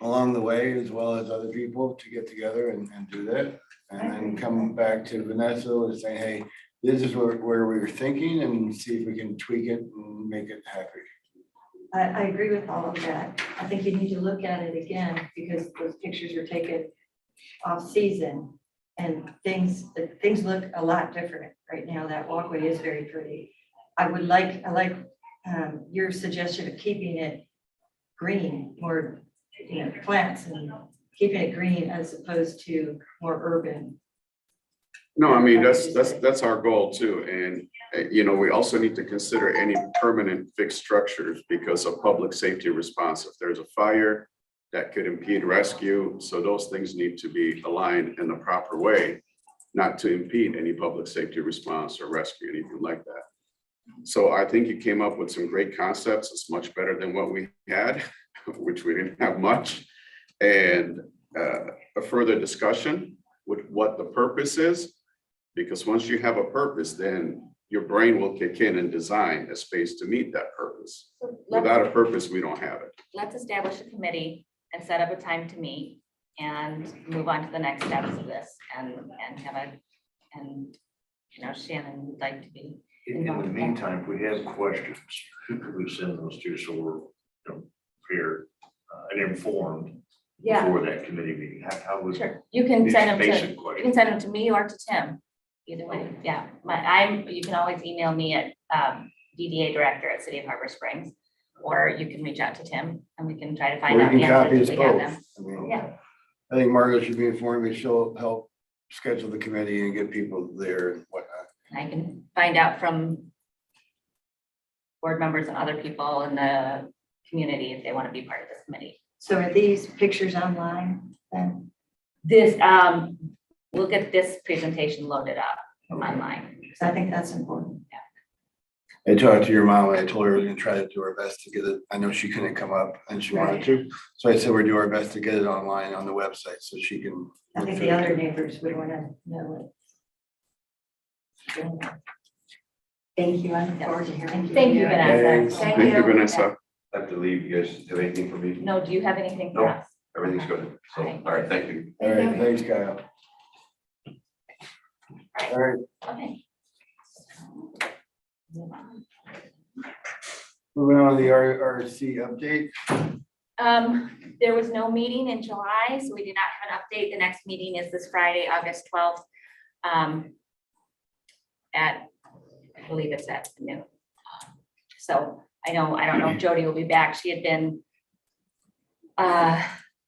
Speaker 2: along the way, as well as other people to get together and do that. And then come back to Vanessa and say, hey, this is where we were thinking and see if we can tweak it and make it happy.
Speaker 7: I agree with all of that. I think you need to look at it again because those pictures were taken off season. And things look a lot different right now. That walkway is very pretty. I like your suggestion of keeping it green, more, plants and keeping it green as opposed to more urban.
Speaker 10: No, I mean, that's our goal too. And, we also need to consider any permanent fixed structures because of public safety response. If there's a fire that could impede rescue, so those things need to be aligned in the proper way, not to impede any public safety response or rescue, anything like that. So I think you came up with some great concepts. It's much better than what we had, which we didn't have much. And a further discussion with what the purpose is, because once you have a purpose, then your brain will kick in and design a space to meet that purpose.
Speaker 12: So
Speaker 10: Without a purpose, we don't have it.
Speaker 12: let's establish a committee and set up a time to meet and move on to the next steps of this and have a, and, Shannon would like to be.
Speaker 9: In the meantime, if we have questions, who could we send those to? So we're prepared and informed
Speaker 12: Yeah,
Speaker 9: before that committee meeting. How would?
Speaker 12: sure. You can
Speaker 9: These
Speaker 12: send them
Speaker 9: basic
Speaker 12: to, you
Speaker 9: questions.
Speaker 12: can send them to me or to Tim. Either way, yeah. You can always email me at DDA@City of Harbor Springs, or you can reach out to Tim and we can try to find
Speaker 2: Or
Speaker 12: out
Speaker 2: you can copy
Speaker 12: answers
Speaker 2: us
Speaker 12: if we have
Speaker 2: both.
Speaker 12: them.
Speaker 2: I mean,
Speaker 12: Yeah.
Speaker 2: I think Margaret should be informed, and she'll help schedule the committee and get people there and whatnot.
Speaker 12: I can find out from board members and other people in the community if they want to be part of this committee.
Speaker 7: So are these pictures online then?
Speaker 12: This, we'll get this presentation loaded up online.
Speaker 7: Because I think that's important.
Speaker 2: I talked to your mom and I told her we we're gonna try to do our best to get it. I know she couldn't come up and she wanted to. So I said we're doing our best to get it online on the website so she can.
Speaker 7: I think the other neighbors would want to know it. Thank you. I look forward to hearing.
Speaker 12: Thank you, Vanessa.
Speaker 2: Thanks.
Speaker 10: Thank you, Vanessa.
Speaker 13: I have to leave. You guys have anything for me?
Speaker 12: No, do you have anything for
Speaker 13: No.
Speaker 12: us?
Speaker 13: Everything's good. So,
Speaker 12: Okay.
Speaker 13: all right, thank you.
Speaker 2: All right, thanks, Kyle. All right,
Speaker 12: Okay.
Speaker 2: moving on to the RRC update.
Speaker 12: There was no meeting in July, so we did not have an update. The next meeting is this Friday, August 12th. At, I believe it's at noon. So I don't know if Jody will be back. She had been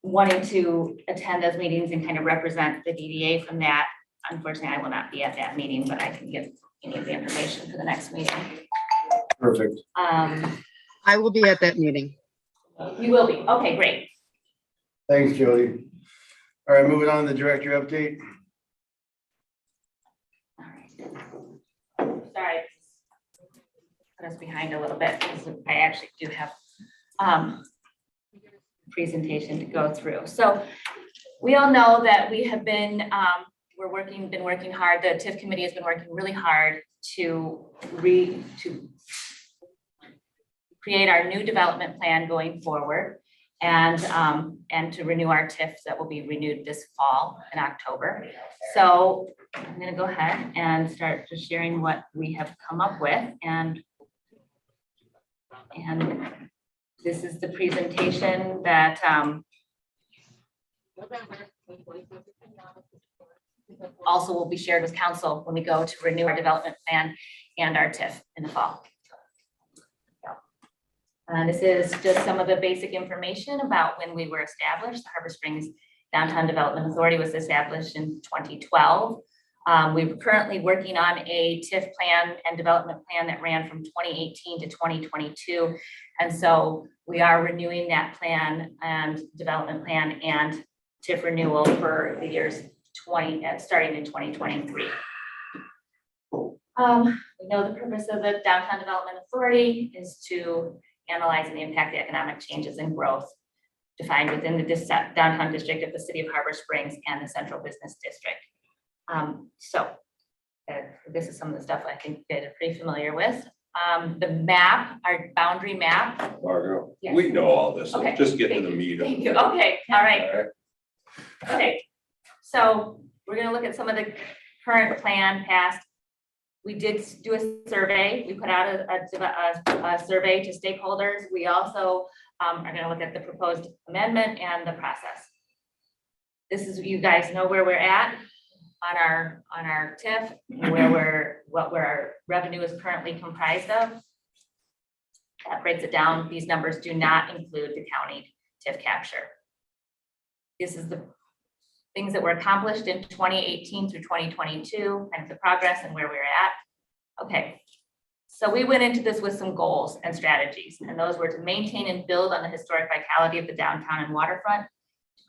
Speaker 12: wanting to attend those meetings and kind of represent the DDA from that. Unfortunately, I will not be at that meeting, but I can give any of the information for the next meeting.
Speaker 2: Perfect.
Speaker 11: I will be at that meeting.
Speaker 12: You will be. Okay, great.
Speaker 2: Thanks, Jody. All right, moving on to the director update.
Speaker 12: Sorry. Put us behind a little bit because I actually do have presentation to go through. So we all know that we have been, been working hard. The TIF committee has been working really hard to create our new development plan going forward and to renew our TIFs that will be renewed this fall in October. So I'm going to go ahead and start just sharing what we have come up with, and this is the presentation that also will be shared with council when we go to renew our development plan and our TIF in the fall. This is just some of the basic information about when we were established. The Harbor Springs Downtown Development Authority was established in 2012. We're currently working on a TIF plan and development plan that ran from 2018 to 2022. And so we are renewing that plan and development plan and TIF renewal for the years starting in 2023. We know the purpose of the Downtown Development Authority is to analyze and impact the economic changes and growth defined within the downtown district of the city of Harbor Springs and the central business district. This is some of the stuff I think you guys are pretty familiar with. The map, our boundary map.
Speaker 13: Margo,
Speaker 12: Yes.
Speaker 13: we know all this. So
Speaker 12: Okay.
Speaker 13: just get to the meat of
Speaker 12: Thank
Speaker 13: it.
Speaker 12: you. Okay, all right.
Speaker 13: All right.
Speaker 12: Okay, so we're gonna look at some of the current plan past. We did do a survey. We put out a survey to stakeholders. We also are gonna look at the proposed amendment and the process. This is, you guys know where we're at. on our TIF, what our revenue is currently comprised of. That breaks it down. These numbers do not include the county TIF capture. This is the things that were accomplished in 2018 through 2022 and the progress and where we're at. Okay, so we went into this with some goals and strategies, and those were to maintain and build on the historic vitality of the downtown and waterfront,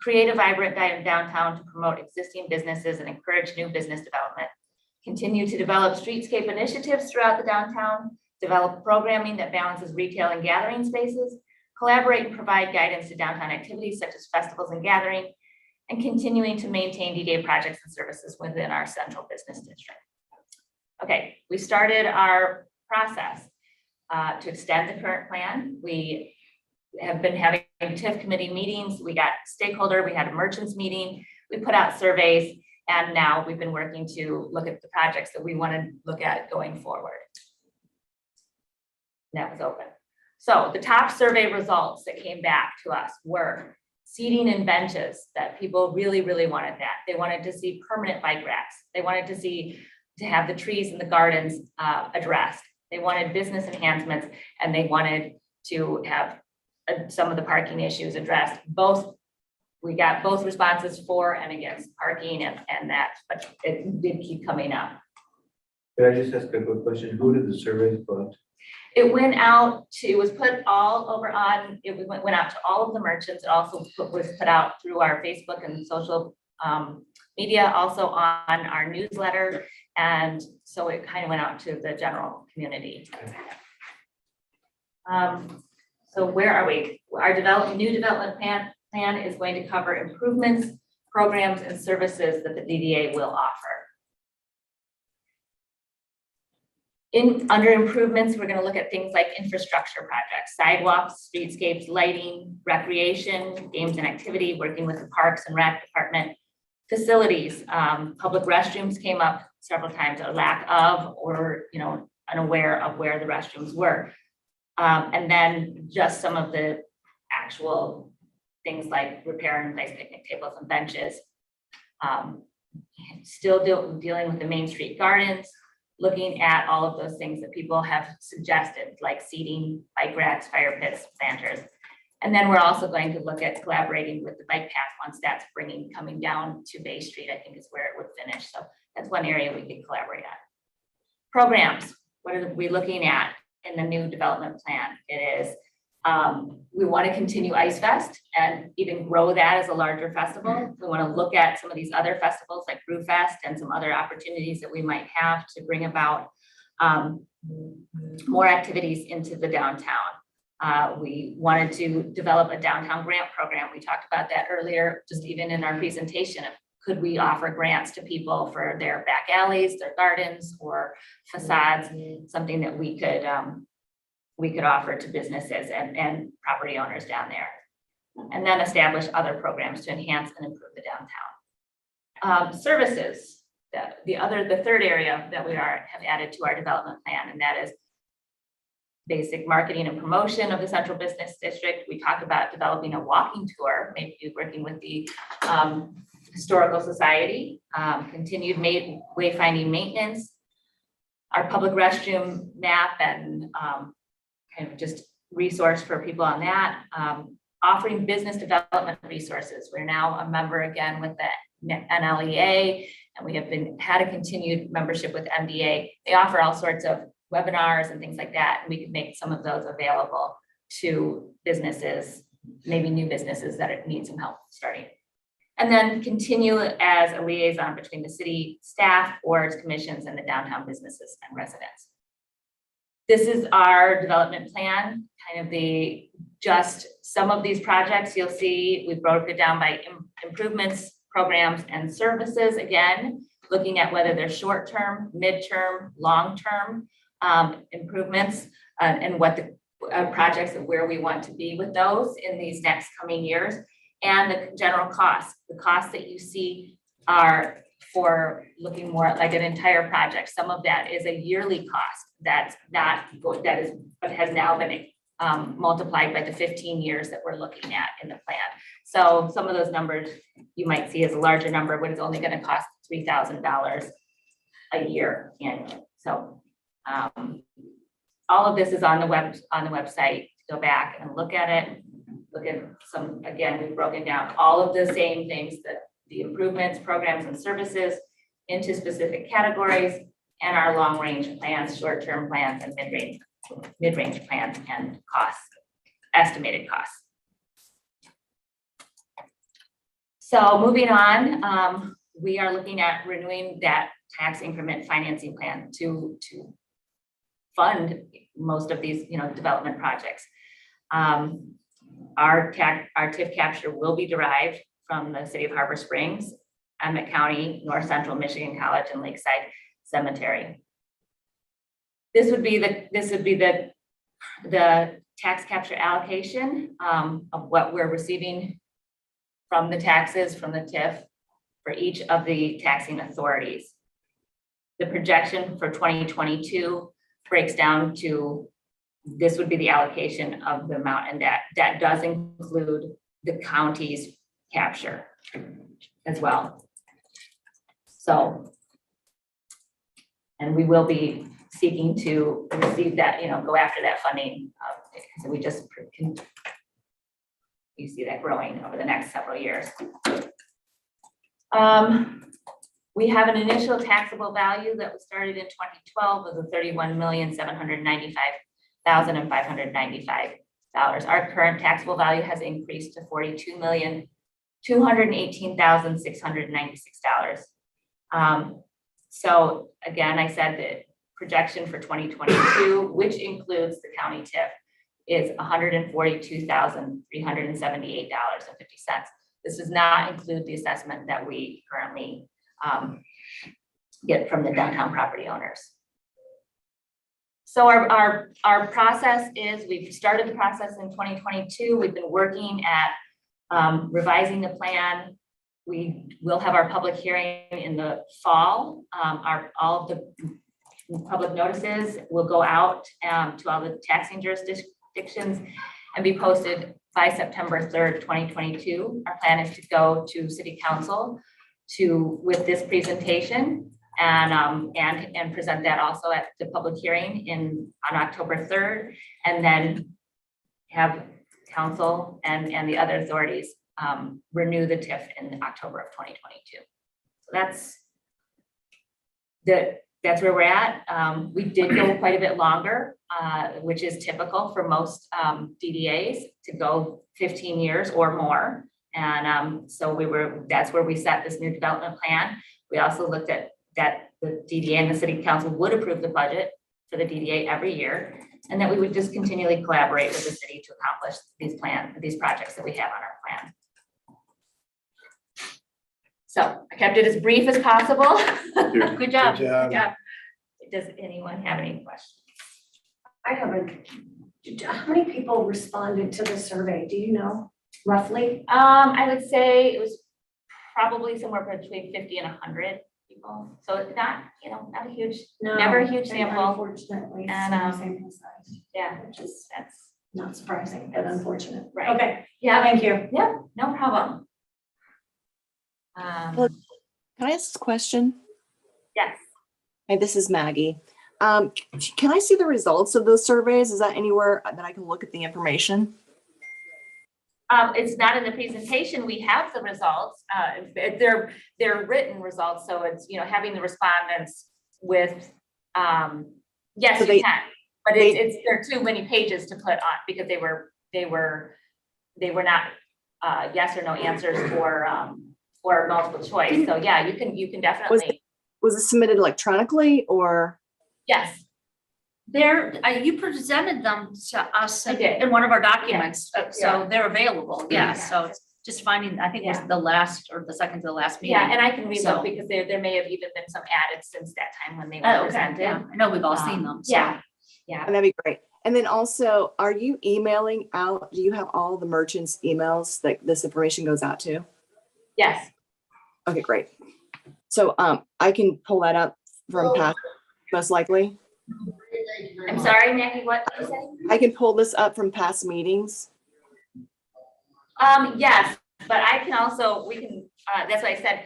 Speaker 12: create a vibrant downtown to promote existing businesses and encourage new business development, continue to develop streetscape initiatives throughout the downtown, develop programming that balances retail and gathering spaces, collaborate and provide guidance to downtown activities such as festivals and gathering, and continuing to maintain DDA projects and services within our central business district. Okay, we started our process to extend the current plan. We have been having TIF committee meetings. We got stakeholder, we had a merchants meeting, we put out surveys, and now we've been working to look at the projects that we want to look at going forward. And that was open. So the top survey results that came back to us were seating and benches, that people really, really wanted that. They wanted to see permanent bike racks. They wanted to have the trees in the gardens addressed. They wanted business enhancements, and they wanted to have some of the parking issues addressed. We got both responses for and against parking and that, but it did keep coming up.
Speaker 14: Could I just ask a quick question? Who did the surveys go to?
Speaker 12: It went out to, it was put all over on, it went out to all of the merchants. It also was put out through our Facebook and social media, also on our newsletter. And so it kind of went out to the general community. So where are we? Our new development plan is going to cover improvements, programs, and services that the DDA will offer. Under improvements, we're going to look at things like infrastructure projects, sidewalks, streetscapes, lighting, recreation, games and activity, working with the Parks and Rec department, facilities, public restrooms came up several times, a lack of, or unaware of where the restrooms were. And then just some of the actual things like repair and replace picnic tables and benches. Still dealing with the Main Street gardens, looking at all of those things that people have suggested, like seating, bike racks, fire pits, planters. And then we're also going to look at collaborating with the bike path once that's coming down to Bay Street, I think is where it would finish. So that's one area we could collaborate on. Programs, what are we looking at in the new development plan? It is, we want to continue Ice Fest and even grow that as a larger festival. We want to look at some of these other festivals like Brew Fest and some other opportunities that we might have to bring about more activities into the downtown. We wanted to develop a downtown grant program. We talked about that earlier, just even in our presentation of could we offer grants to people for their back alleys, their gardens, or facades, something that we could offer to businesses and property owners down there. And then establish other programs to enhance and improve the downtown. Services, the third area that we have added to our development plan, and that is basic marketing and promotion of the central business district. We talked about developing a walking tour, maybe working with the Historical Society, continued wayfinding maintenance, our public restroom map and kind of just resource for people on that, offering business development resources. We're now a member again with the NLEA, and we have had a continued membership with MDA. They offer all sorts of webinars and things like that, and we could make some of those available to businesses, maybe new businesses that need some help starting. And then continue as a liaison between the city staff, boards, commissions, and the downtown businesses and residents. This is our development plan, kind of just some of these projects you'll see, we broke it down by improvements, programs, and services. Again, looking at whether they're short-term, mid-term, long-term improvements, and what the projects and where we want to be with those in these next coming years, and the general costs. The costs that you see are for looking more like an entire project. Some of that is a yearly cost but has now been multiplied by the 15 years that we're looking at in the plan. So some of those numbers you might see as a larger number, but it's only going to cost $3,000 a year annually. So all of this is on the website. Go back and look at it. Look at some, again, we've broken down all of the same things, that the improvements, programs, and services into specific categories, and our long-range plans, short-term plans, and mid-range plans, and costs, estimated costs. So moving on, we are looking at renewing that tax increment financing plan to fund most of these, development projects. Our TIF capture will be derived from the city of Harbor Springs, Emmett County, North Central Michigan College, and Lakeside Cemetery. This would be the tax capture allocation of what we're receiving from the taxes from the TIF for each of the taxing authorities. The projection for 2022 breaks down to, this would be the allocation of the amount, and that does include the county's capture as well. So, and we will be seeking to receive that, go after that funding. So we just you see that growing over the next several years. We have an initial taxable value that was started in 2012 of the $31,795,595. Our current taxable value has increased to $42,218,696. So again, I said that projection for 2022, which includes the county TIF, is $142,378.50. This does not include the assessment that we currently get from the downtown property owners. So our process is, we've started the process in 2022. We've been working at revising the plan. We will have our public hearing in the fall. All of the public notices will go out to all the taxing jurisdictions and be posted by September 3rd, 2022. Our plan is to go to City Council with this presentation and present that also at the public hearing on October 3rd, and then have council and the other authorities renew the TIF in October of 2022. So that's where we're at. We did go quite a bit longer, which is typical for most DDAs, to go 15 years or more. And so that's where we set this new development plan. We also looked at that the DDA and the city council would approve the budget for the DDA every year, and that we would just continually collaborate with the city to accomplish these projects that we have on our plan. So I kept it as brief as possible. Good job. Good job. Does anyone have any questions?
Speaker 15: I have how many people responded to the survey? Do you know roughly?
Speaker 12: I would say it was probably somewhere between 50 and 100 people. So it's not, not a huge, never a huge sample.
Speaker 15: Unfortunately, it's
Speaker 12: And
Speaker 15: the sample size.
Speaker 12: yeah,
Speaker 15: That's not surprising, but unfortunate.
Speaker 12: Right.
Speaker 15: Okay.
Speaker 12: Yeah.
Speaker 15: Thank you.
Speaker 12: Yeah, no problem.
Speaker 16: Well, can I ask a question?
Speaker 12: Yes.
Speaker 16: Hey, this is Maggie. Can I see the results of those surveys? Is that anywhere that I can look at the information?
Speaker 12: It's not in the presentation. We have the results. They're written results. So it's, having the respondents with, yes,
Speaker 16: So
Speaker 12: you can, but there are too many pages to put on because they were not yes or no answers or multiple choice. So yeah, you can definitely.
Speaker 16: Was it submitted electronically or?
Speaker 12: Yes.
Speaker 6: You presented them to us in one of our documents, so they're available. Yeah, so it's just finding, I think it was the last or the second to the last meeting.
Speaker 12: Yeah, and I can read them because there may have even been some added since that time when they were presented.
Speaker 6: Yeah, I know we've all seen them. So.
Speaker 12: Yeah.
Speaker 16: And that'd be great. And then also, are you emailing out, do you have all the merchants' emails that this information goes out to?
Speaker 12: Yes.
Speaker 16: Okay, great. So I can pull that up from past, most likely.
Speaker 12: I'm sorry, Maggie, what did you say?
Speaker 16: I can pull this up from past meetings.
Speaker 12: Yes, but I can also, that's what I said.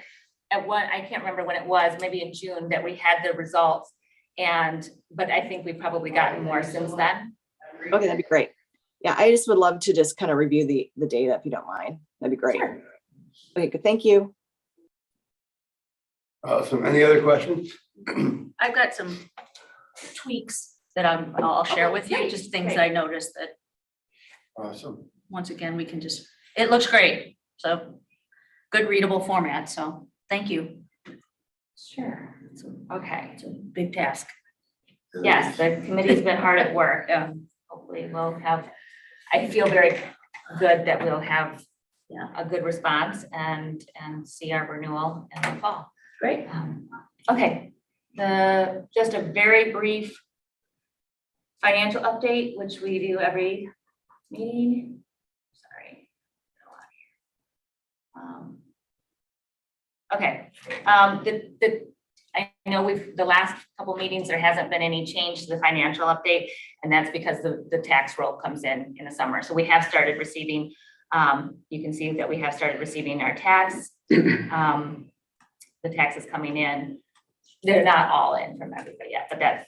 Speaker 12: at one, I can't remember when it was, maybe in June, that we had the results. But I think we've probably gotten more since then.
Speaker 16: Okay, that'd be great. Yeah, I just would love to just kind of review the data if you don't mind. That'd be great.
Speaker 12: Sure.
Speaker 16: Okay, good. Thank you.
Speaker 2: Awesome. Any other questions?
Speaker 6: I've got some tweaks that I'll share with you, just things I noticed that,
Speaker 2: Awesome.
Speaker 6: once again, we can just, it looks great. So good readable format. So thank you.
Speaker 12: Sure.
Speaker 6: Okay, it's a big task.
Speaker 12: Yes, the committee's been hard at work. Hopefully we'll have, I feel very good that we'll have a good response and see our renewal in the fall.
Speaker 6: Great.
Speaker 12: Okay, just a very brief financial update, which we do every meeting. Sorry. Okay, I know the last couple meetings, there hasn't been any change to the financial update, and that's because the tax roll comes in the summer. So we have started receiving, you can see that we have started receiving our tax. The taxes coming in, they're not all in from everybody yet, but that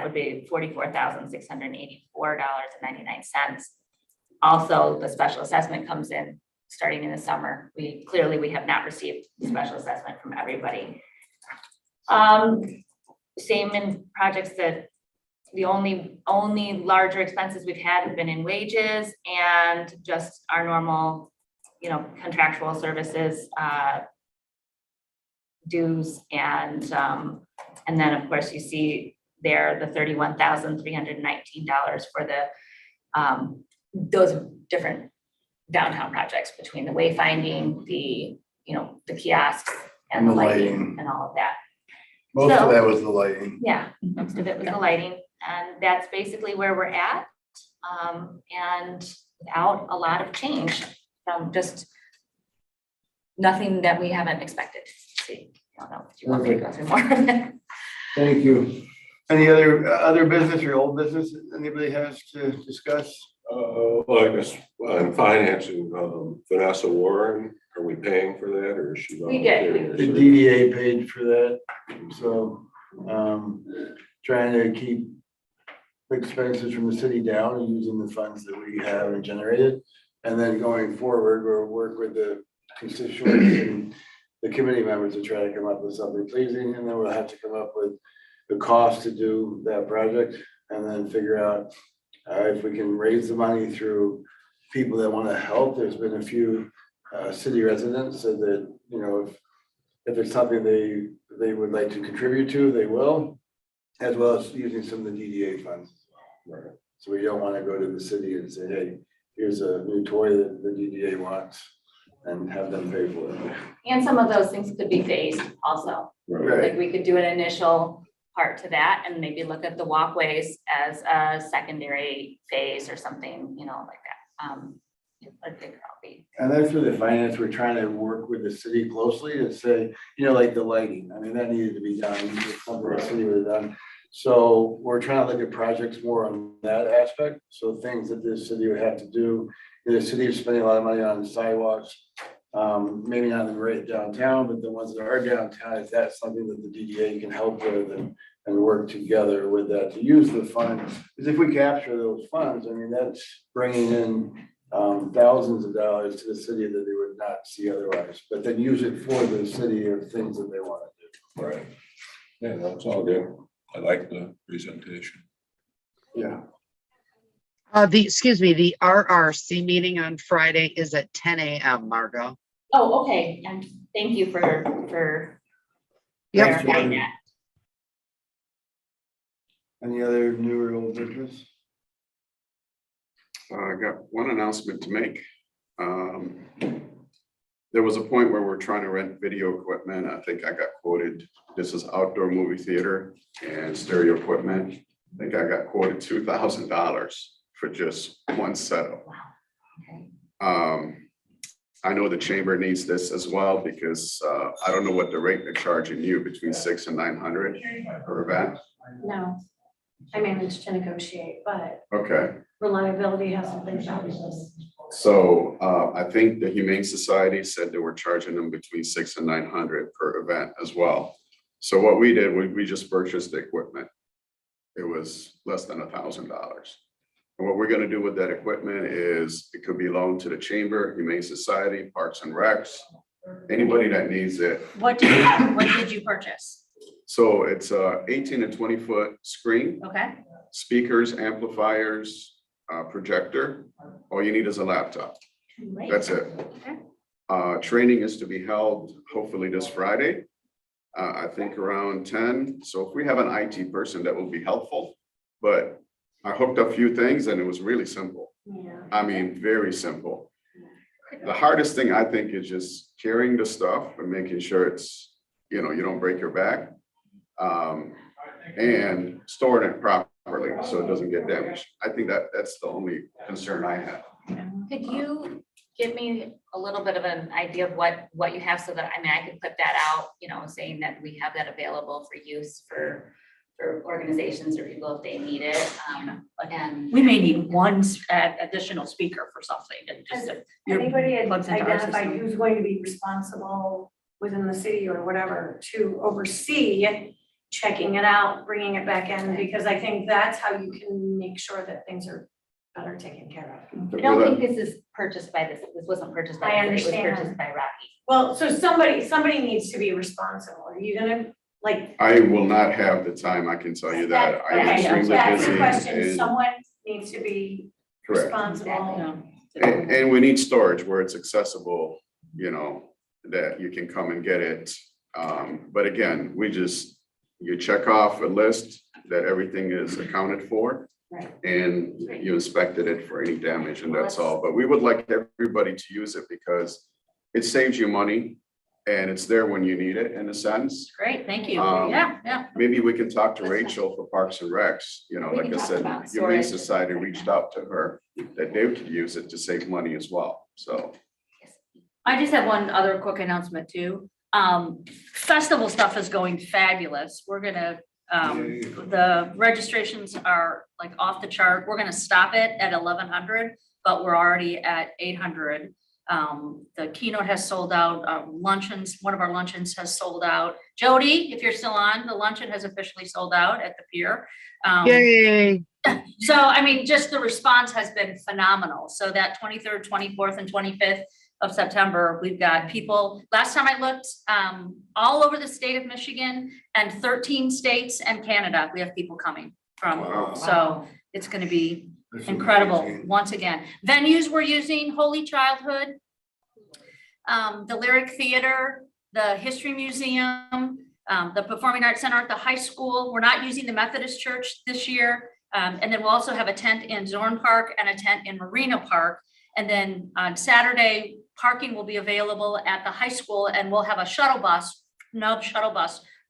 Speaker 12: would be $44,684.99. Also, the special assessment comes in starting in the summer. We have not received special assessment from everybody. Same in projects that the only larger expenses we've had have been in wages and just our normal, contractual services, dues, and then of course you see there the $31,319 for the those different downtown projects between the wayfinding, the kiosks and the lighting and all of that.
Speaker 2: Most of that was the lighting.
Speaker 12: Yeah, most of it was the lighting, and that's basically where we're at. And without a lot of change, just nothing that we haven't expected to see. I don't know if you want me to go through more of it.
Speaker 2: Thank you. Any other business or old business anybody has to discuss?
Speaker 13: Well, I guess I'm financing Vanessa Warren. Are we paying for that, or is she?
Speaker 12: We did.
Speaker 2: The DDA paid for that, so trying to keep expenses from the city down and using the funds that we have and generated. And then going forward, we'll work with the constituents and the committee members to try to come up with something pleasing, and then we'll have to come up with the cost to do that project, and then figure out if we can raise the money through people that want to help. There's been a few city residents said that, if there's something they would like to contribute to, they will, as well as using some of the DDA funds as well. Right. So we don't want to go to the city and say, hey, here's a new toy that the DDA wants, and have them pay for it.
Speaker 12: And some of those things could be phased also.
Speaker 2: Right.
Speaker 12: Like we could do an initial part to that and maybe look at the walkways as a secondary phase or something, like that. I think that'll be.
Speaker 2: And then for the finance, we're trying to work with the city closely and say, like the lighting, that needed to be done. It's something the city would have done. So we're trying to look at projects more on that aspect. So things that the city would have to do. The city is spending a lot of money on sidewalks, maybe not in the great downtown, but the ones that are downtown, if that's something that the DDA can help with and work together with that to use the funds. Because if we capture those funds, that's bringing in thousands of dollars to the city that they would not see otherwise, but then use it for the city or things that they want to do.
Speaker 13: Right. Yeah, that's all good. I like the presentation.
Speaker 2: Yeah.
Speaker 11: The RRC meeting on Friday is at 10 a.m., Margot.
Speaker 12: Oh, okay. And thank you for
Speaker 11: Yep.
Speaker 12: clarifying that.
Speaker 2: Any other new or old business?
Speaker 10: I got one announcement to make. There was a point where we're trying to rent video equipment. I think I got quoted, this is outdoor movie theater and stereo equipment. I think I got quoted $2,000 for just one setup. I know the chamber needs this as well, because I don't know what the rate they're charging you, between $600 and $900 per event.
Speaker 15: No, I managed to negotiate, but
Speaker 10: Okay.
Speaker 15: reliability hasn't been fabulous.
Speaker 10: So I think the Humane Society said they were charging them between $600 and $900 per event as well. So what we did, we just purchased the equipment. It was less than $1,000. And what we're gonna do with that equipment is it could be loaned to the Chamber, Humane Society, Parks and Recs, anybody that needs it.
Speaker 6: What did you purchase?
Speaker 10: So it's a 18 to 20-foot screen,
Speaker 6: Okay,
Speaker 10: speakers, amplifiers, projector. All you need is a laptop. That's it. Training is to be held hopefully this Friday. I think around 10. So if we have an IT person, that will be helpful. But I hooked up a few things and it was really simple. I mean, very simple. The hardest thing I think is just carrying the stuff and making sure it's, you know, you don't break your back. And storing it properly so it doesn't get damaged. I think that's the only concern I have.
Speaker 12: Could you give me a little bit of an idea of what you have so that, I mean, I could put that out, you know, saying that we have that available for use for organizations or people if they need it. Again,
Speaker 6: we may need one additional speaker for something. And just
Speaker 15: Has
Speaker 6: your
Speaker 15: anybody had
Speaker 6: plugs into our
Speaker 15: identified
Speaker 6: system.
Speaker 15: who's going to be responsible within the city or whatever to oversee checking it out, bringing it back in? Because I think that's how you can make sure that things are better taken care of.
Speaker 12: I don't think this is purchased by this wasn't purchased by,
Speaker 15: I
Speaker 12: the city, it was
Speaker 15: understand.
Speaker 12: purchased by Rocky.
Speaker 15: Well, so somebody needs to be responsible. Are you gonna, like?
Speaker 10: I will not have the time, I can tell you that. I am
Speaker 15: Okay,
Speaker 10: extremely
Speaker 15: that's the
Speaker 10: busy.
Speaker 15: question.
Speaker 10: and-
Speaker 15: Someone needs to be
Speaker 10: Correct.
Speaker 15: responsible.
Speaker 10: And we need storage where it's accessible, you know, that you can come and get it. But again, you check off a list that everything is accounted for.
Speaker 15: Right.
Speaker 10: And you inspected it for any damage and that's all. But we would like everybody to use it because it saves you money and it's there when you need it in a sense.
Speaker 6: Great, thank you.
Speaker 10: Um,
Speaker 6: Yeah.
Speaker 10: Maybe we can talk to Rachel for Parks and Recs, you know,
Speaker 12: We
Speaker 10: like
Speaker 12: can
Speaker 10: I
Speaker 12: talk
Speaker 10: said,
Speaker 12: about
Speaker 10: Humane
Speaker 12: storage.
Speaker 10: Society reached out to her that they could use it to save money as well, so.
Speaker 6: I just have one other quick announcement too. Festival stuff is going fabulous. We're gonna, the registrations are like off the chart. We're gonna stop it at 1,100, but we're already at 800. The keynote has sold out. Luncheons, one of our luncheons has sold out. Jody, if you're still on, the luncheon has officially sold out at the pier.
Speaker 11: Yay.
Speaker 6: So, I mean, just the response has been phenomenal. So that 23rd, 24th, and 25th of September, we've got people, last time I looked, all over the state of Michigan and 13 states and Canada, we have people coming from.
Speaker 2: Wow.
Speaker 6: So it's gonna be
Speaker 2: This is
Speaker 6: incredible,
Speaker 2: amazing.
Speaker 6: once again. Venues we're using, Holy Childhood, the Lyric Theater, the History Museum, the Performing Arts Center at the high school. We're not using the Methodist Church this year. And then we'll also have a tent in Zorn Park and a tent in Marina Park. And then on Saturday, parking will be available at the high school and we'll have a shuttle bus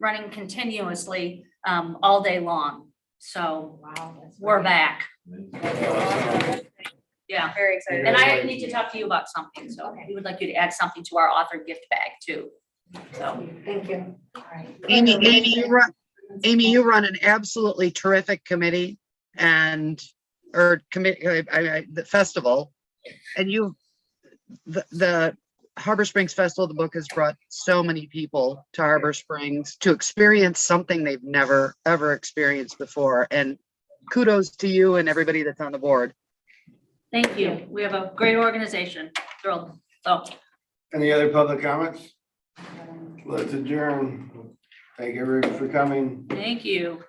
Speaker 6: running continuously all day long. So we're back. Yeah.
Speaker 8: Very excited.
Speaker 6: And I need to talk to you about something. So we would like you to add something to our author gift bag too. So.
Speaker 15: Thank you.
Speaker 11: Amy, you run an absolutely terrific committee the festival, and the Harbor Springs Festival of the Book has brought so many people to Harbor Springs to experience something they've never, ever experienced before. And kudos to you and everybody that's on the board.
Speaker 6: Thank you. We have a great organization. Thrilled. So.
Speaker 2: Any other public comments? Let's adjourn. Thank everyone for coming.
Speaker 6: Thank you.